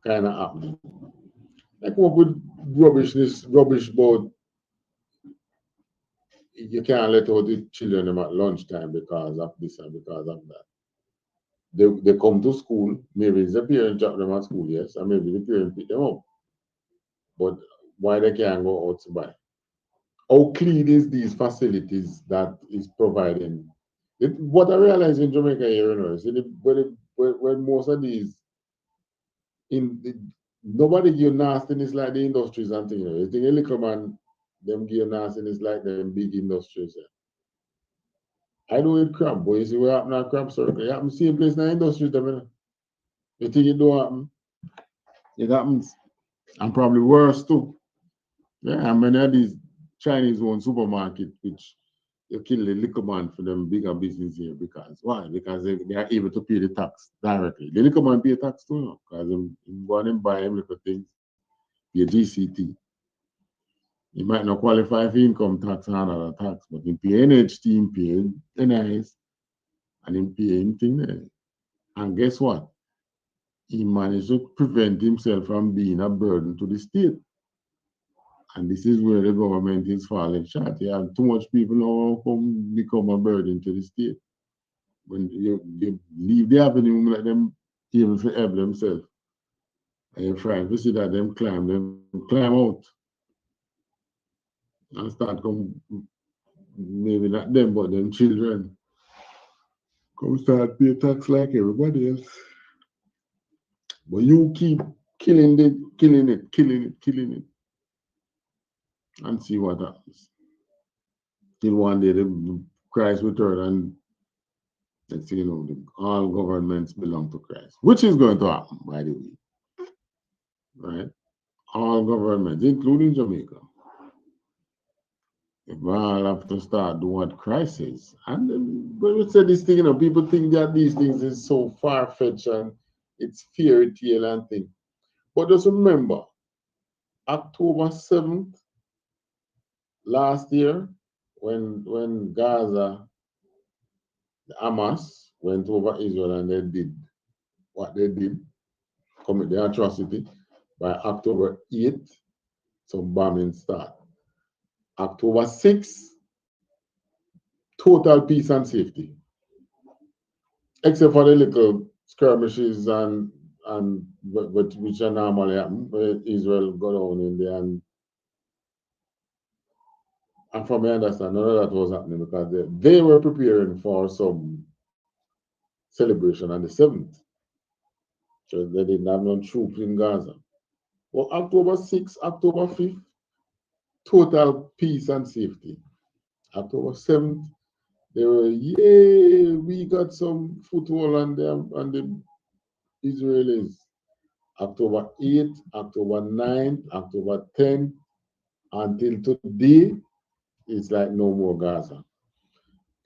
kind of happening. Like what with rubbish about you can't let out the children them at lunchtime because of this and because of that. They come to school, maybe it's the parent drop them at school, yes, and maybe the parent pick them up. But why they can't go out to buy? How clean is these facilities that is providing? What I realize in Jamaica here, you know, is when most of these in the, nobody give nastiness like the industries and things. You know, you think a little man them give nastiness like them big industries. Yeah. I know it crab, but you see what happen at crab circle. It happens same place in the industry, them, you know. You think it don't happen? It happens. And probably worse too. Yeah, and many of these Chinese owned supermarket which you kill the liquor man for them bigger business here because why? Because they are able to pay the tax directly. The liquor man pay tax too, you know, because him go and him buy him little things, pay GCT. He might not qualify for income tax and other tax, but in pay NHT, him pay NIS, and him pay him thing there. And guess what? He managed to prevent himself from being a burden to the state. And this is where the government is falling short. You have too much people now come become a burden to the state. When you leave the avenue, let them even to help themselves. And you're trying to see that them climb out and start come, maybe not them, but them children, come start pay tax like everybody else. But you keep killing it, and see what happens. Till one day the Christ return and next thing you know, all governments belong to Christ, which is going to happen, by the way, right? All governments, including Jamaica, if we all have to start doing what Christ says. And when we say this thing, you know, people think that these things is so far fetched and it's fairy tale and thing. But just remember, October 7th last year, when Gaza, the Hamas went over Israel and they did what they did, commit the atrocity, by October 8th, some bombing start. October 6th, total peace and safety. except for the little skirmishes and which are normally happen, where Israel go down in there and from my understanding, none of that was happening because they were preparing for some celebration on the 7th. So they didn't have no troops in Gaza. Well, October 6th, October 5th, total peace and safety. October 7th, they were, yay, we got some foothold on them on the Israelis. October 8th, October 9th, October 10th, until today, it's like no more Gaza.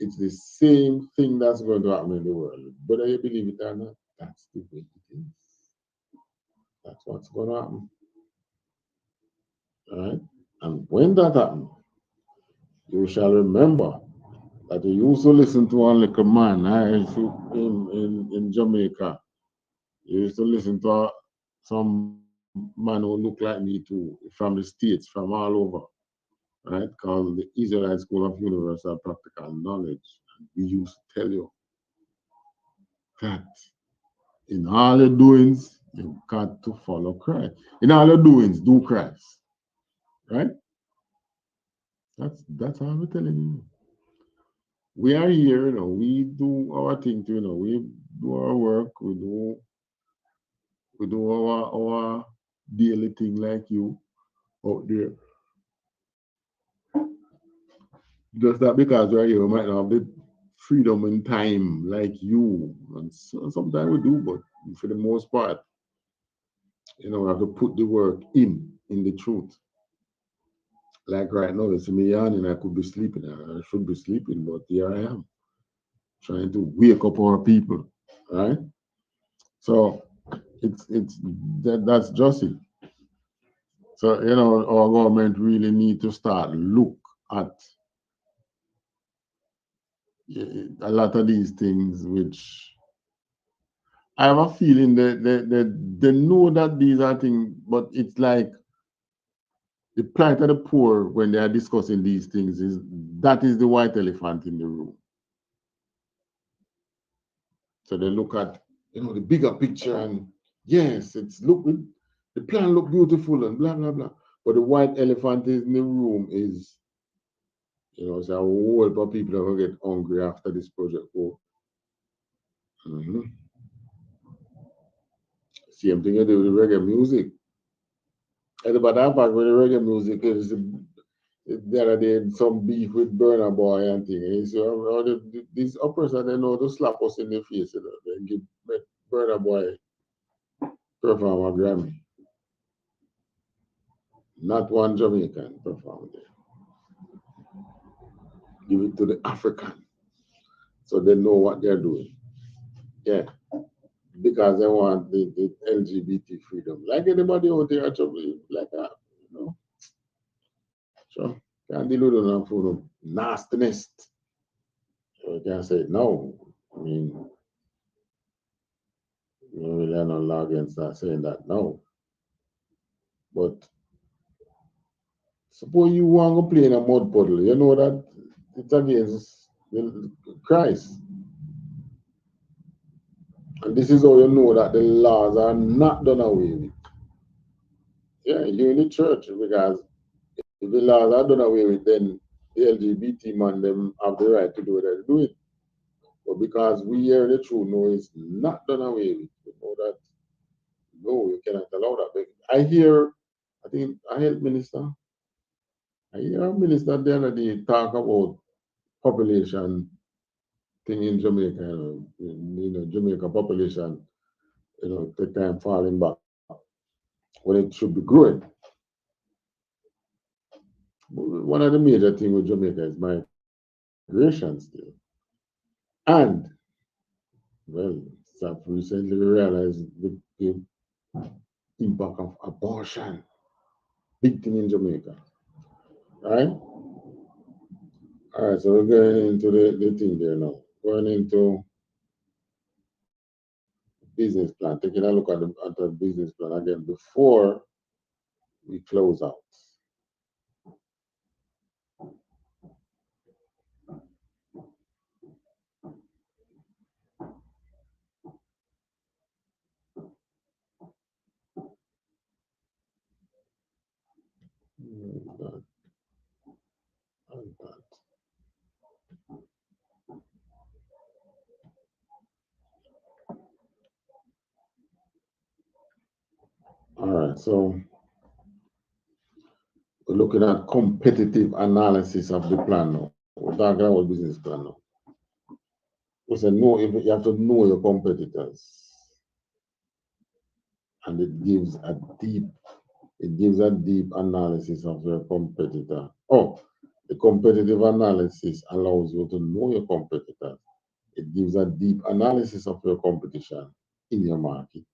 It's the same thing that's going to happen in the world. Whether you believe it or not, that's the way it is. That's what's going to happen. All right? And when that happens, you shall remember that you used to listen to one little man in Jamaica. You used to listen to some man who looked like me too, from the States, from all over, right? Called the Israelite School of Universal Practical Knowledge. And we used to tell you that in all your doings, you've got to follow Christ. In all your doings, do Christ. Right? That's how we're telling you. We are here, we do our thing too, we do our work, we do our daily thing like you out there. Just that because we're here, we might not have the freedom and time like you. And sometimes we do, but for the most part, we have to put the work in the truth. Like right now, it's me yawning, I could be sleeping. I should be sleeping, but here I am, trying to wake up our people. Right? So that's just it. So our government really need to start look at a lot of these things, which I have a feeling that they know that these are things, but it's like the plight of the poor when they are discussing these things is the white elephant in the room. So they look at the bigger picture and yes, the plan look beautiful and blah blah blah. But the white elephant in the room is it's a whole lot of people that will get hungry after this project. Mm-hmm. Same thing you do with the reggae music. And about that part with the reggae music is the other day some beef with Burner Boy and thing. And so these uppers that they know to slap us in the face, they give Burner Boy perform a Grammy. Not one Jamaican performed there. Give it to the African. So they know what they're doing. Yeah. Because they want the LGBT freedom. Like anybody out there actually like that, So can't deal with enough for nastiness. So you can't say no. I mean, really are not law against that saying that no. But suppose you want to play in a mud puddle, you know that it's against Christ. And this is how you know that the laws are not done away with. Yeah, you're in the church because if the laws are done away with, then the LGBT man them have the right to do what they do it. But because we hear the truth, no, it's not done away with. You know that no, you cannot allow that. But I think I heard minister. I hear a minister the other day talk about population thing in Jamaica, Jamaica population, the time falling back when it should be growing. One of the major things with Jamaica is migration still. And, well, I've recently realized the impact of abortion. Big thing in Jamaica. Right? All right, so we're going into the thing there now. Going into business plan, taking a look at the business plan again before we close out. All right, so we're looking at competitive analysis of the plan now. We're talking about business plan now. We say no, if you have to know your competitors, and it gives a deep analysis of your competitor. Oh, the competitive analysis allows you to know your competitors. It gives a deep analysis of your competition in your market.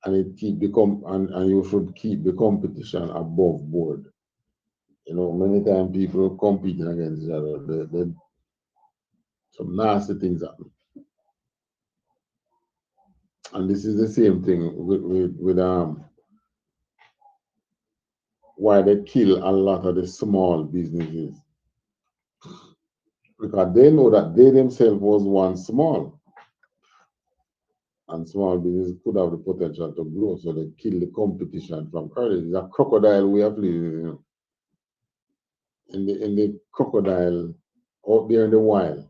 And and you should keep the competition above board. You know, many times people competing against each other, some nasty things happen. And this is the same thing with why they kill a lot of the small businesses, because they know that they themselves was once small, and small business could have the potential to grow, so they kill the competition from early. It's a crocodile way of living, you know. In the crocodile out there in the wild,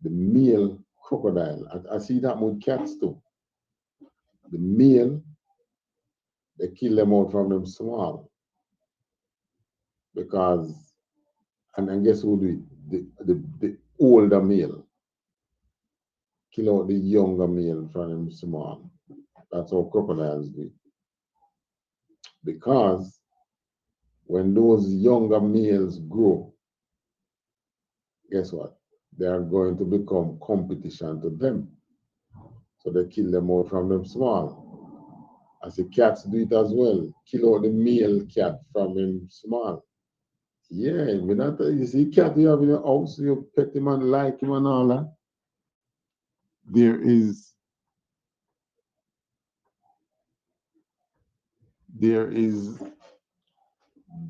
the male crocodile, I see that with cats too. The male, they kill them out from them small, because and guess who do it? The older male kill out the younger male from them small. That's how crocodiles do it. Because when those younger males grow, guess what? They are going to become competition to them. So they kill them out from them small. As the cats do it as well. Kill out the male cat from him small. Yeah, but that, you see cat you have in your house, you pet him and like him and all that. There is there is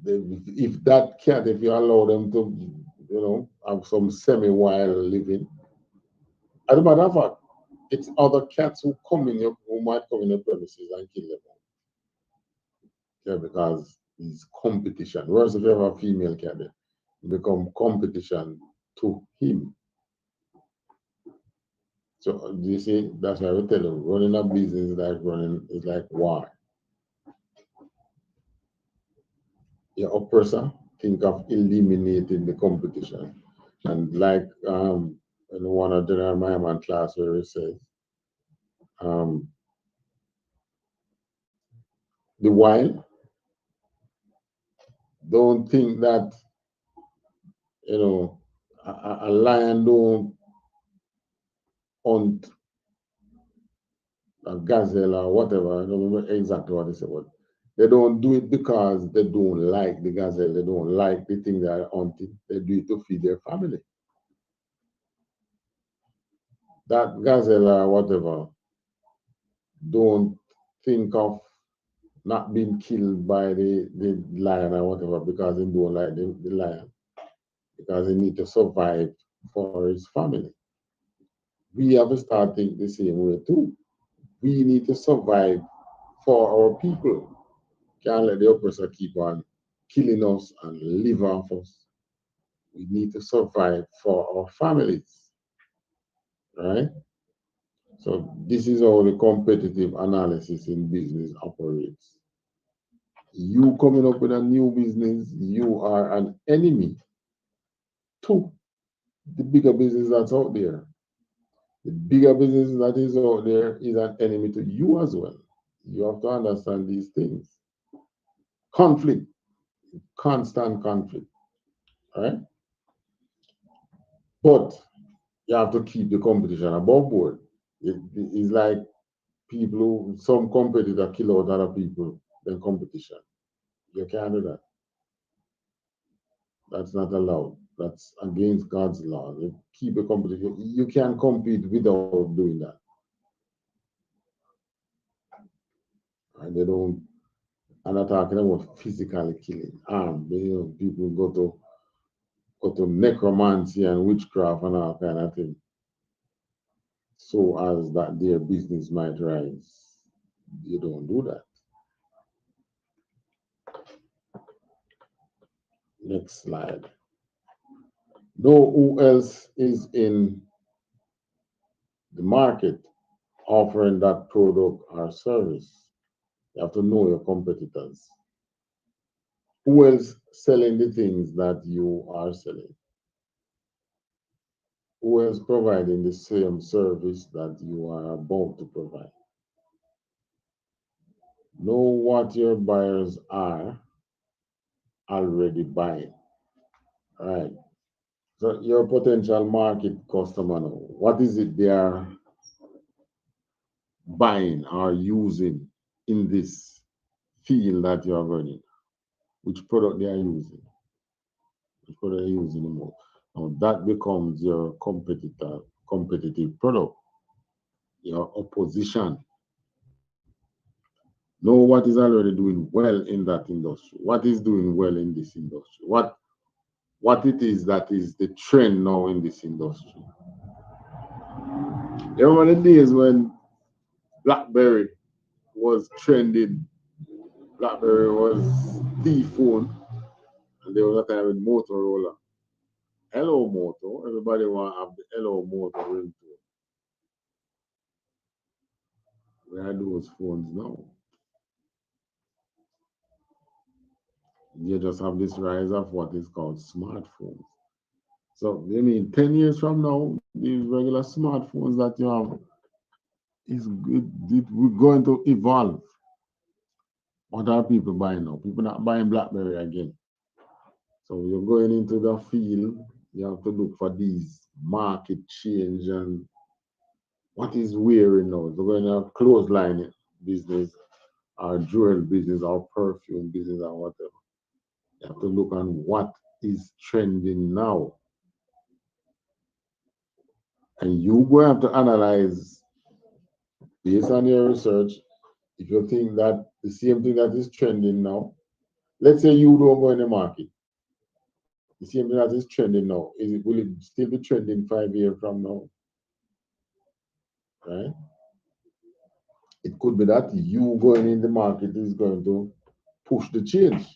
if that cat, if you allow them to, you know, have some semi-wild living, as a matter of fact, it's other cats who might come in your premises and kill them. Yeah, because it's competition. Whereas if you have a female cat, it become competition to him. So you see, that's why we tell you, running a business is like war. Your oppressor, think of eliminating the competition. And like in one of General Myman class where he says, um, the wild, don't think that, you know, a lion don't hunt a gazelle or whatever. I don't remember exactly what they said, but they don't do it because they don't like the gazelle, they don't like the thing they are hunting. They do it to feed their family. That gazelle or whatever don't think of not being killed by the lion or whatever because they don't like the lion, because they need to survive for his family. We have to start thinking the same way too. We need to survive for our people. Can't let the oppressor keep on killing us and live off us. We need to survive for our families, right? So this is how the competitive analysis in business operates. You coming up with a new business, you are an enemy to the bigger business that's out there. The bigger business that is out there is an enemy to you as well. You have to understand these things. Conflict, constant conflict, right? But you have to keep the competition above board. It's like some competitor kill out other people than competition. You can't do that. That's not allowed. That's against God's law. You keep a competition. You can't compete without doing that. And they don't. I'm not talking about physically killing. People go to necromancy and witchcraft and all kind of thing, so as that their business might rise. You don't do that. Next slide. Know who else is in the market offering that product or service. You have to know your competitors. Who else selling the things that you are selling? Who else providing the same service that you are about to provide? Know what your buyers are already buying. Right. So your potential market customer now, what is it they are buying or using in this field that you are running? Which product they are using? Which product they are using the most? Now that becomes your competitive product, your opposition. Know what is already doing well in that industry. What is doing well in this industry? What it is that is the trend now in this industry. You remember the days when BlackBerry was trending? BlackBerry was the phone, and there was a time with Motorola. Hello Moto. Everybody want to have the Hello Moto ringtone. Where are those phones now? You just have this rise of what is called smartphones. So, I mean, 10 years from now, these regular smartphones that you have we're going to evolve. What are people buying now? People not buying BlackBerry again. So you're going into the field, you have to look for these market change and what is wearing now. If we're going to have clothesline business or jewelry business or perfume business or whatever. You have to look on what is trending now. And you go have to analyze based on your research. If you think that the same thing that is trending now, let's say you don't go in the market, the same thing that is trending now, will it still be trending 5 years from now? Right? It could be that you going in the market is going to push the change,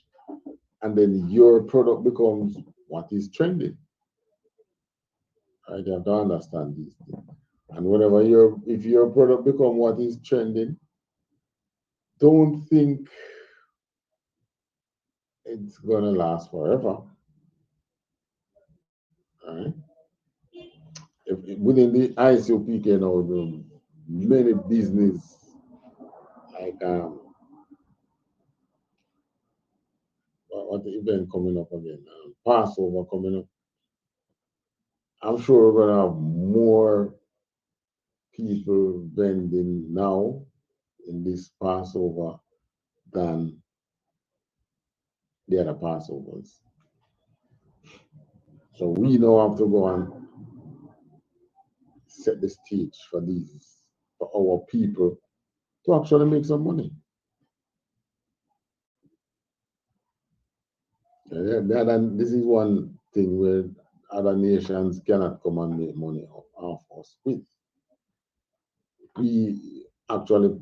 and then your product becomes what is trending. Right? You have to understand these things. And if your product become what is trending, don't think it's gonna last forever. Right? Within the I.S.U.P.K now, many business like what the event coming up again? Passover coming up. I'm sure we're gonna have more people vending now in this Passover than the other Passovers. So we now have to go and set the stage for our people to actually make some money. This is one thing where other nations cannot come and make money off us with. We actually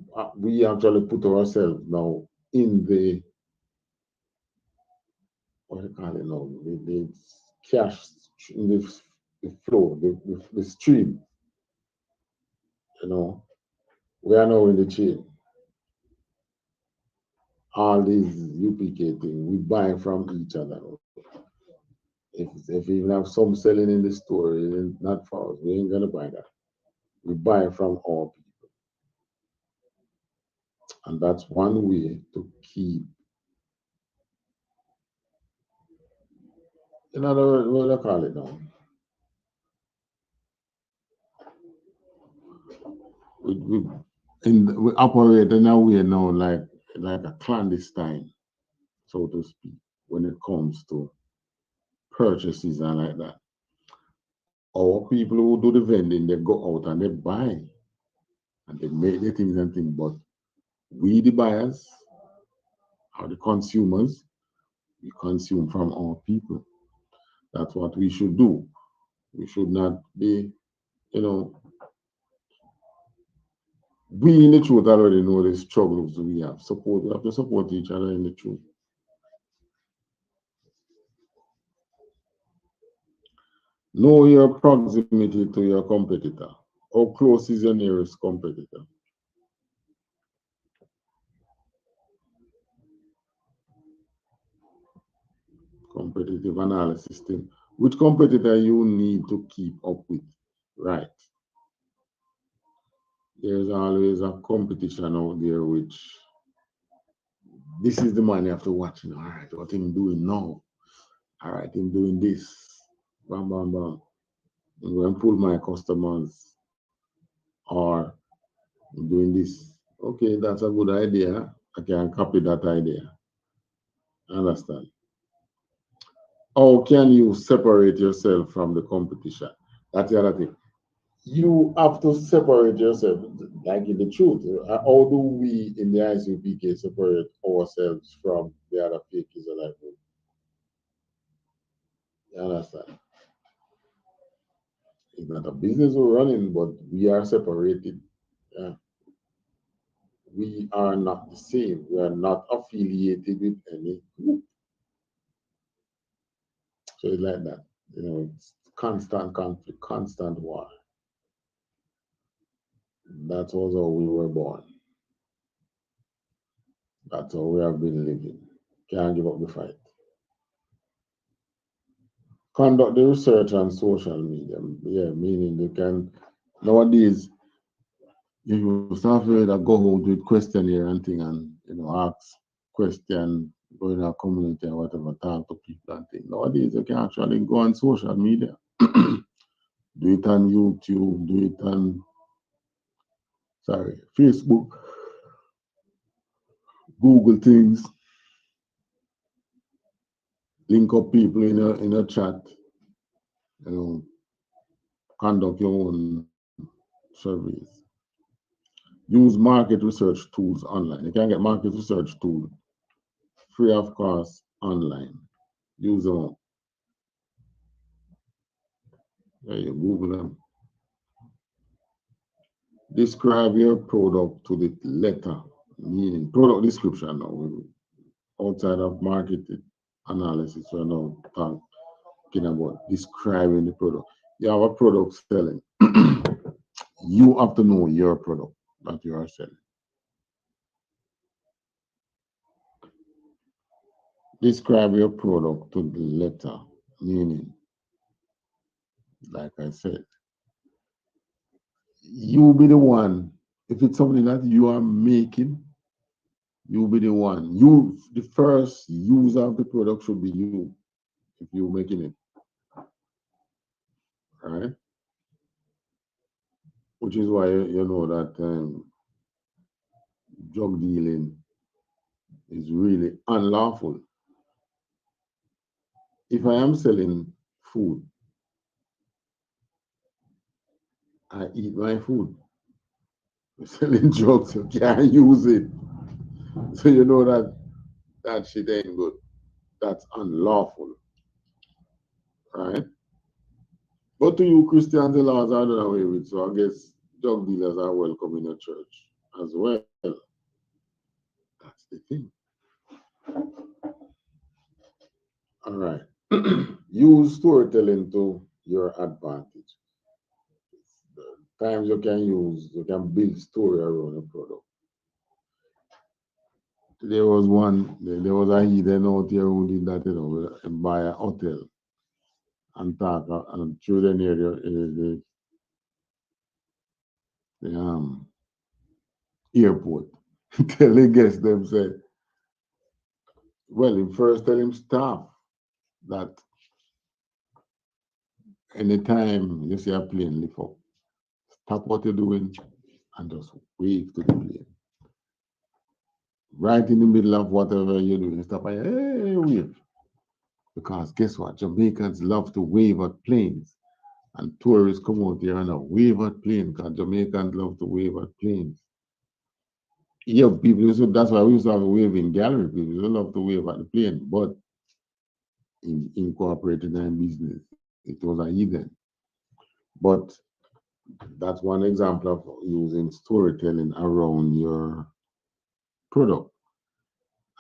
put ourselves now in the what do you call it now? The cash in the flow, the stream. You know, we are now in the chain. All these UPK things, we buy from each other. If we even have some selling in the store, it's not for us. We ain't gonna buy that. We buy from our people. And that's one way to keep. In other words, what do I call it now? We operate in a way now like a clandestine, so to speak, when it comes to purchases and like that. Our people who do the vending, they go out and they buy and they make the things and things, but we, the buyers, or the consumers, we consume from our people. That's what we should do. We should not be, we in the truth already know the struggles we have. We have to support each other in the truth. Know your proximity to your competitor. How close is your nearest competitor? competitive analysis thing. Which competitor you need to keep up with, right? There's always a competition out there which this is the man you have to watch. All right, what him doing now? All right, him doing this. Bam, bam, bam. I'm going to pull my customers or I'm doing this. Okay, that's a good idea. I can copy that idea. Understand? How can you separate yourself from the competition? That's the other thing. You have to separate yourself, like in the truth. How do we in the I.S.U.P.K separate ourselves from the other fake Israelite movement? You understand? It's not a business we're running, but we are separated. Yeah. We are not the same. We are not affiliated with any group. So it's like that. It's constant conflict, constant war. That was how we were born. That's how we have been living. Can't give up the fight. Conduct the research on social media. Yeah, meaning they can nowadays you start that go out with questionnaire and thing and ask question, go in a community or whatever, talk to people and thing. Nowadays you can actually go on social media. Do it on YouTube, do it on Facebook, Google things, link up people in a chat, conduct your own surveys. Use market research tools online. You can get market research tools free of cost online. Use them. Yeah, you Google them. Describe your product to the letter, meaning product description now. Outside of market analysis, we're now talking about describing the product. You have a product selling. You have to know your product that you are selling. Describe your product to the letter, meaning, like I said, you be the one. If it's something that you are making, you be the one. You, the first user of the product should be you, if you're making it. Right? Which is why you know that drug dealing is really unlawful. If I am selling food, I eat my food. Selling drugs, you can't use it. So you know that shit ain't good. That's unlawful. Right? But to you, Christians, the laws are done away with. So I guess drug dealers are welcome in a church as well. That's the thing. All right. Use storytelling to your advantage. Times you can build story around a product. There was a hidden out here who did that, buy a hotel and talk and through the area, the airport. Tell the guests them say, well, him first tell him staff that anytime you see a plane lift up, stop what you're doing and just wave to the plane. Right in the middle of whatever you're doing, stop and hey, wave. Because guess what? Jamaicans love to wave at planes. And tourists come out here and wave at planes because Jamaicans love to wave at planes. Yeah, people, so that's why we used to have a waving gallery. People love to wave at the plane, but incorporated in business, it was a heathen. But that's one example of using storytelling around your product.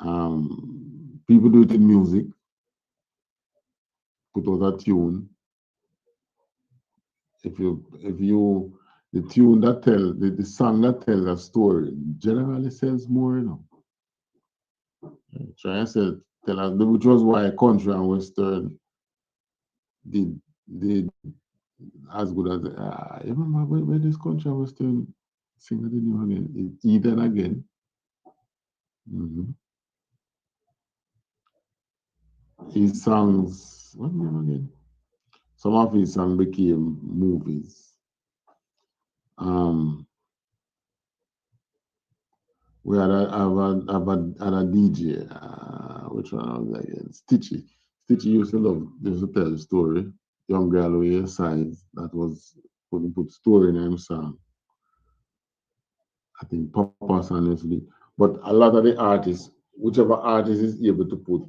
People do it in music, put out a tune. If you the tune that tells the song that tells a story generally sells more, Try and sell tell us, which was why country and western did as good as you remember when this country and western singer the name again? Eden again. Mm-hmm. His songs, what name again? Some of his songs became movies. We had a DJ, which one was again? Stitchy. Stitchy used to tell the story. Young girl with your size that was put story in him song. I think Papa honestly. But a lot of the artists, whichever artist is able to put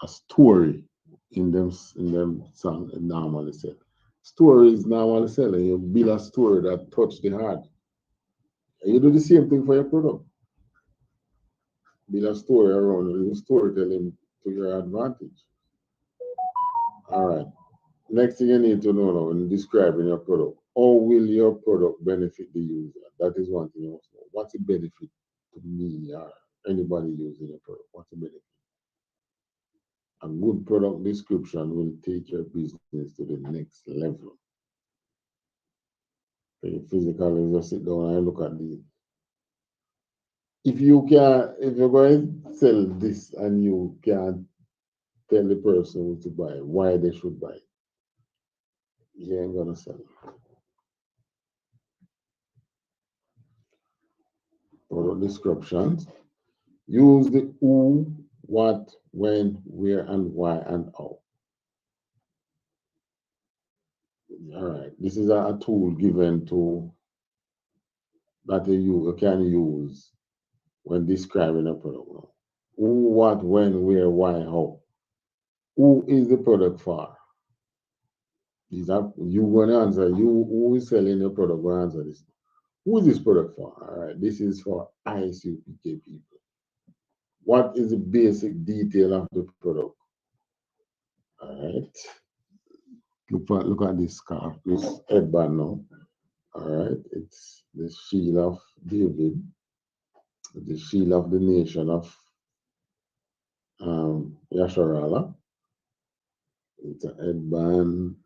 a story in them song normally sell. Story is normally selling. You build a story that touch the heart. And you do the same thing for your product. Build a story around it. You storytelling to your advantage. All right. Next thing you need to know now when describing your product, how will your product benefit the user? That is one thing you must know. What's the benefit to me or anybody using your product? What's the benefit? A good product description will take your business to the next level. Okay, physically, just sit down and look at the. If you're going to sell this and you can't tell the person to buy why they should buy, you ain't gonna sell. Product descriptions. Use the who, what, when, where, and why, and how. All right. This is a tool given to that you can use when describing a product. Who, what, when, where, why, how. Who is the product for? These are you going to answer. You who is selling your product going to answer this. Who is this product for? All right. This is for I.S.U.P.K people. What is the basic detail of the product? All right. Look at this scarf, this headband now. All right. It's the shield of David, the shield of the nation of Yasharala. It's a headband.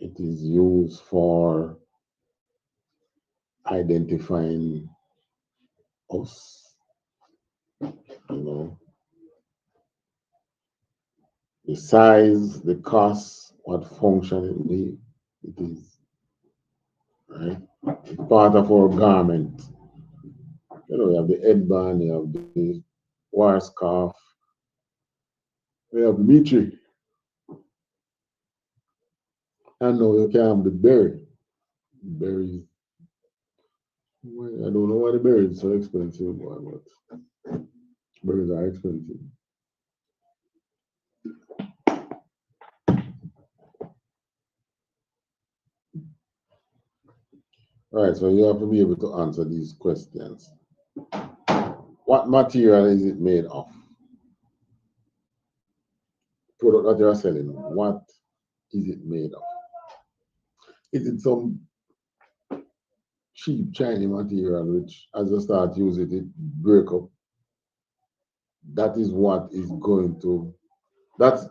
It is used for identifying us. The size, the cost, what function it is. Right? It's part of our garment. You have the headband, you have the war scarf, we have the mitre. And now you can have the berry. Berries. I don't know why the berries are so expensive, but berries are expensive. All right, so you have to be able to answer these questions. What material is it made of? Product that you are selling, what is it made of? Is it some cheap Chinese material which, as you start using it, break up? That is what is going to. That's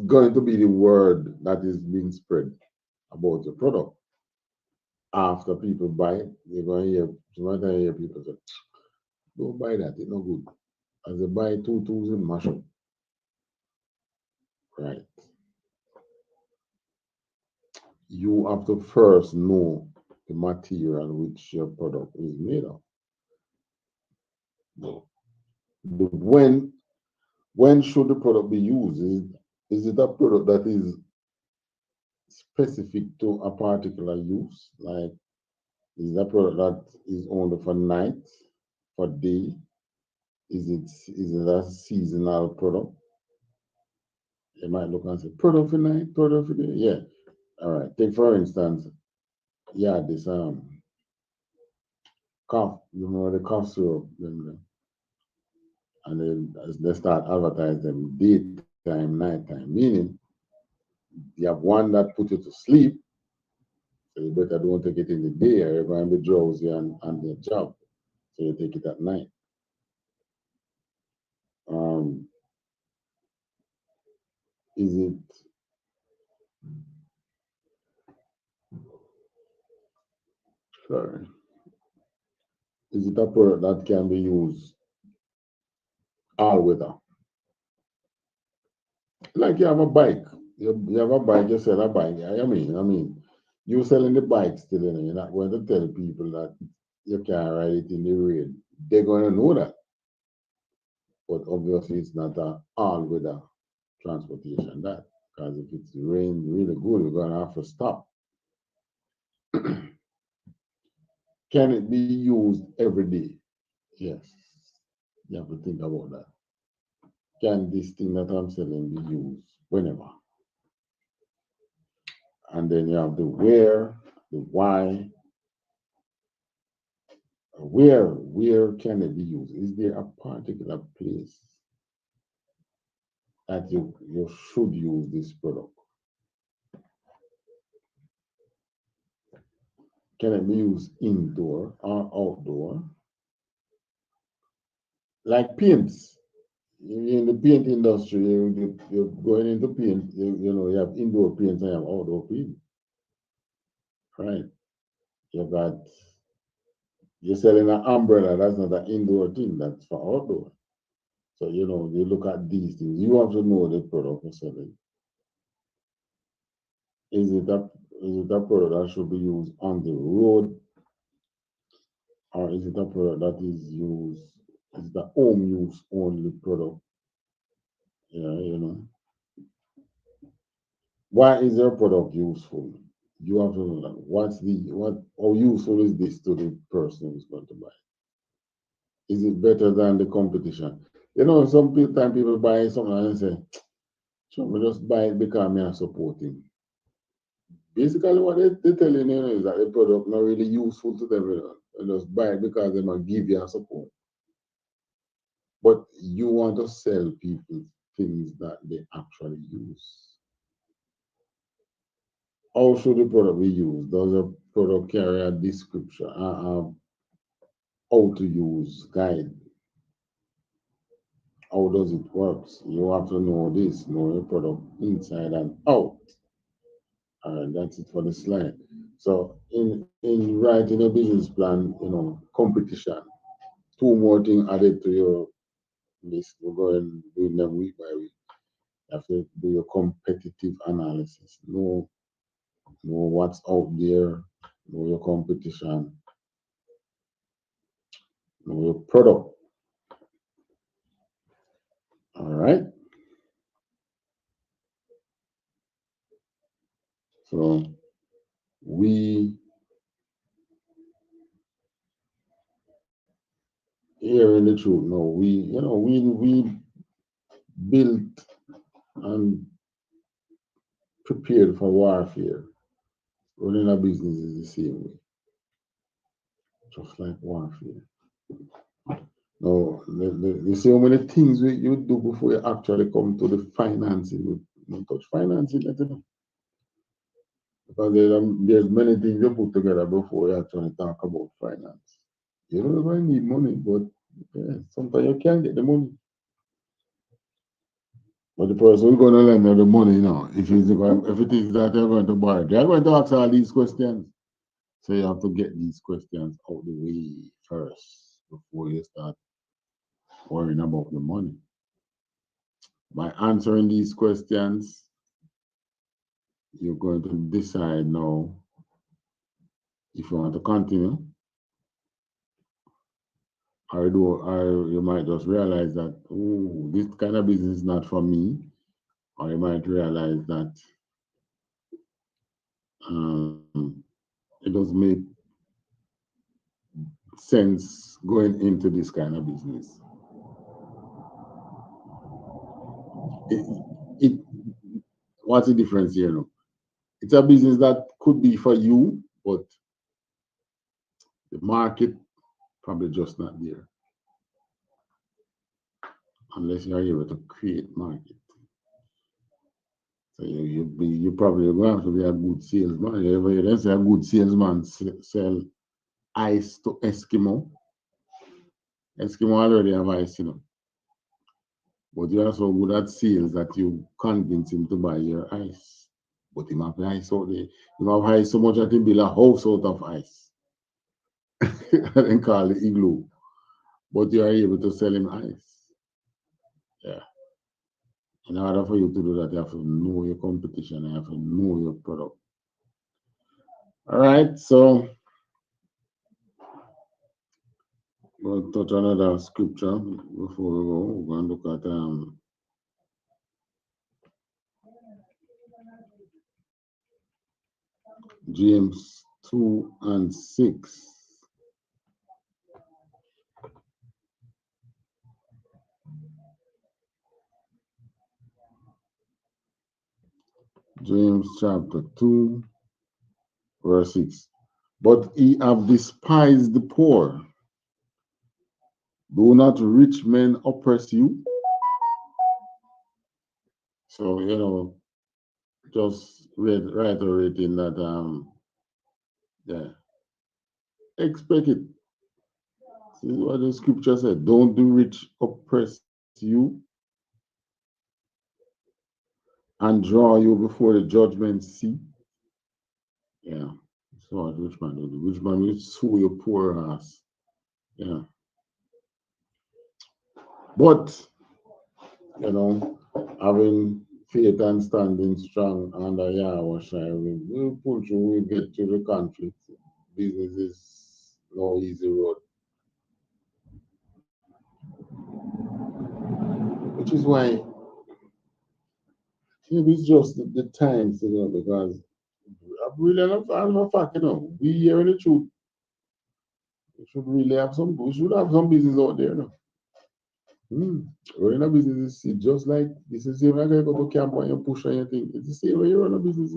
going to be the word that is being spread about your product. After people buy it, you're going to hear people say, don't buy that, it's no good. As they buy 2 tools in mash up. Right. You have to first know the material which your product is made of. When should the product be used? Is it a product that is specific to a particular use? Like, is it a product that is only for night, for day? Is it a seasonal product? You might look and say, product for night, product for day. Yeah. All right. Take for instance, this cough, the cough syrup, and then as they start advertising them daytime, nighttime, meaning you have one that put you to sleep, so you better don't take it in the day or you're going to be drowsy and on the job. So you take it at night. Is it sorry? Is it a product that can be used all weather? Like you have a bike, you have a bike, you sell a bike. I mean, you selling the bike still, you know, you're not going to tell people that you can't ride it in the rain. They're going to know that, but obviously it's not a all-weather transportation. That because if it's rain really good, you're going to have to stop. Can it be used every day? Yes, you have to think about that. Can this thing that I'm selling be used whenever? And then you have the where, the why. Where can it be used? Is there a particular place that you should use this product? Can it be used indoor or outdoor? Like paints. In the paint industry, you're going into paint, you know, you have indoor paint and you have outdoor paint. Right. You got you're selling an umbrella, that's not an indoor thing, that's for outdoor. So you know, you look at these things. You have to know the product you're selling. Is it a product that should be used on the road, or is it a product that is used, is the home use only product? Yeah, you know. Why is their product useful? You have to know that. How useful is this to the person who's going to buy? Is it better than the competition? You know, sometimes people buy something and say, so we just buy it because me are supporting. Basically, what they telling you is that the product not really useful to them. You know. They just buy it because they might give you a support. But you want to sell people things that they actually use. How should the product be used? Does a product carry a description, how to use guide? How does it work? You have to know this, know your product inside and out. All right, that's it for the slide. So in writing a business plan, you know, competition, two more things added to your list. We're going doing them week by week. You have to do your competitive analysis. Know what's out there, know your competition, know your product. All right. So we hearing the truth. No, we built and prepared for warfare. Running a business is the same way, just like warfare. No, you see how many things you do before you actually come to the financing. You don't touch financing, you know. Because there's many things you put together before you actually talk about finance. You don't even need money, but yeah, sometimes you can't get the money. But the person who's going to lend you the money now, if it is that they're going to buy, they're going to ask all these questions. So you have to get these questions out the way first before you start worrying about the money. By answering these questions, you're going to decide now if you want to continue, or you might just realize that, oh, this kind of business is not for me, or you might realize that it doesn't make sense going into this kind of business. What's the difference here now? It's a business that could be for you, but the market probably just not there unless you are able to create market. So you probably going to have to be a good salesman. Let's say a good salesman sell ice to Eskimo. Eskimo already have ice, you know. But you are so good at sales that you convince him to buy your ice. But him have ice out there. Him have ice so much that he build a house out of ice. And then call it igloo. But you are able to sell him ice. Yeah. In order for you to do that, you have to know your competition, you have to know your product. All right, so we'll touch on another scripture before we go. We're going to look at James 2 and 6. James chapter 2, verse 6. But ye have despised the poor. Do not rich men oppress you? So, just reiterating that, yeah, expect it. This is what the scripture said. Don't the rich oppress you and draw you before the judgment seat? Yeah. So what rich man do? The rich man will sue your poor ass. Yeah. But, having faith and standing strong under Yahweh, we'll pull through, we'll get to the conflict. Business is no easy road. Which is why maybe it's just the times, because I'm really I'm a fact, we hearing the truth. We should really have we should have some business out there, Running a business is just like this is the same like you go to camp and you push on your thing. It's the same way you run a business.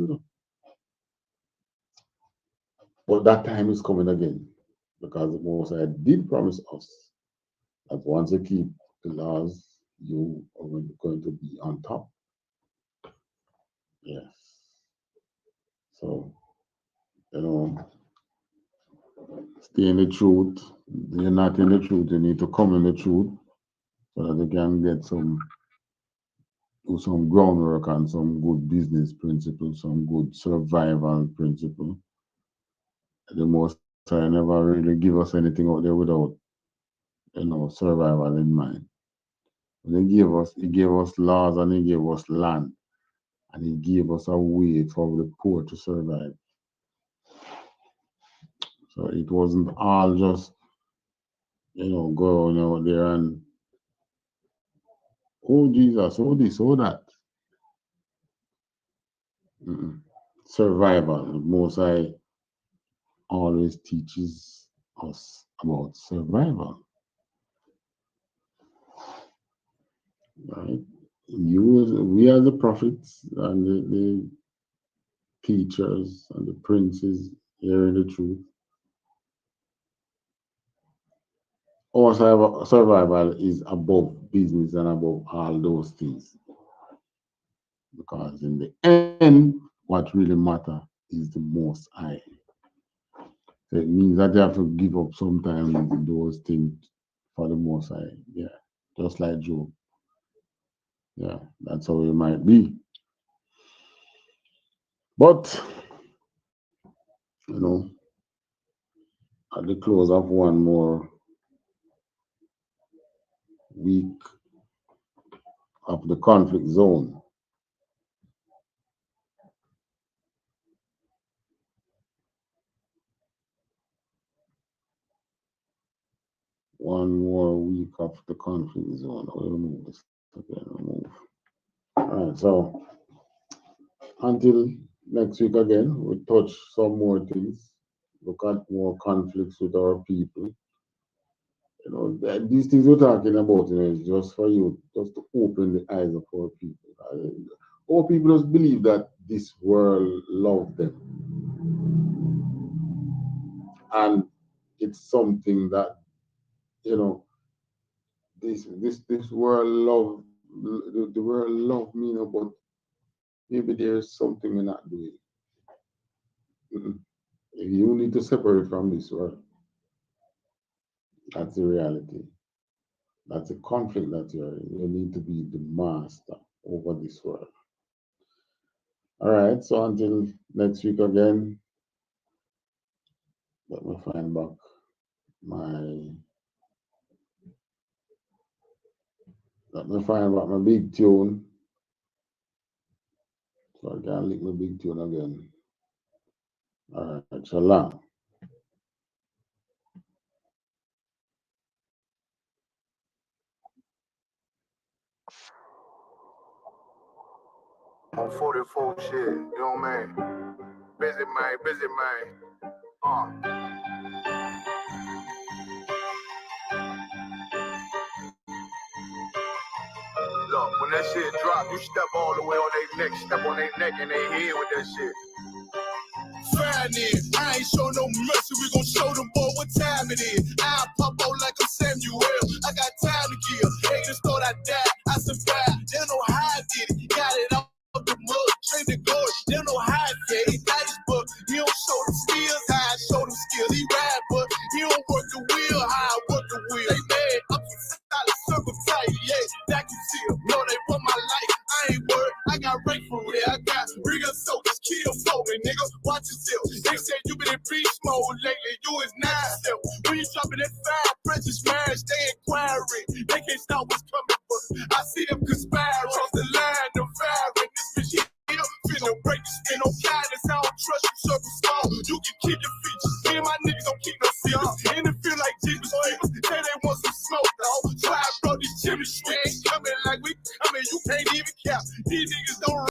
But that time is coming again. Because the Most High did promise us that once you keep the laws, you are going to be on top. Yes. So, stay in the truth. You're not in the truth. You need to come in the truth so that you can get do some groundwork and some good business principles, some good survival principle. The Most High never really give us anything out there without, survival in mind. He gave us laws and he gave us land and he gave us a way for the poor to survive. So it wasn't all just, going out there and, oh Jesus, oh this, oh that. Mm-mm. Survival. The Most High always teaches us about survival. Right? We are the prophets and the teachers and the princes hearing the truth. Our survival is above business and above all those things. Because in the end, what really matters is the Most High. So it means that you have to give up sometimes those things for the Most High. Yeah. Just like Job. Yeah. That's how it might be. But, at the close of one more week of the conflict zone, one more week of the conflict zone. I'll remove this again. Remove. All right. So until next week again, we'll touch some more things. Look at more conflicts with our people. These things we're talking about, is just for you, just to open the eyes of our people. Our people just believe that this world loves them. And it's something that, this world love, the world love me, but maybe there's something we're not doing. You need to separate from this world. That's the reality. That's a conflict that you're in. You need to be the master over this world. All right, so until next week again, let me find back my big tune. So I can lick my big tune again. All right, shalom. On 44 shit, you know what I mean? Busy man, busy man. Look, when that shit drop, you step all the way on their neck, step on their neck and they head with that shit. Fine it. I ain't show no mercy. We gon' show them boy what time it is. I pop out like I'm Samuel. I got time to kill. Haters thought I died. I survived. They don't know how I did it. Got it out of the mud. Train the gold. They don't know how I did it. I.S.U.P.K. He don't show them skills. How I show them skills. He ride, but he don't work the wheel. How I work the wheel. They mad. I'm solid circle tight. Yeah, that can see them. No, they want my life. I ain't worried. I got rank from there. I got real soldiers. Kill for me, nigga. Watch yourself. They say you been in beast mode lately. You is 9 step. When you dropping that 5, precious marriage, they inquiring. They can't stop what's coming, but I see them conspiring. Cross the line, them firing. This bitch here, finna break the spin on kindness. I don't trust you, circle small. You can keep your features. Me and my niggas don't keep no secrets. And it feel like Jesus Christ. Say they want some smoke, dog. So I brought these chimney strings coming like we. I mean, you can't even count. These niggas don't.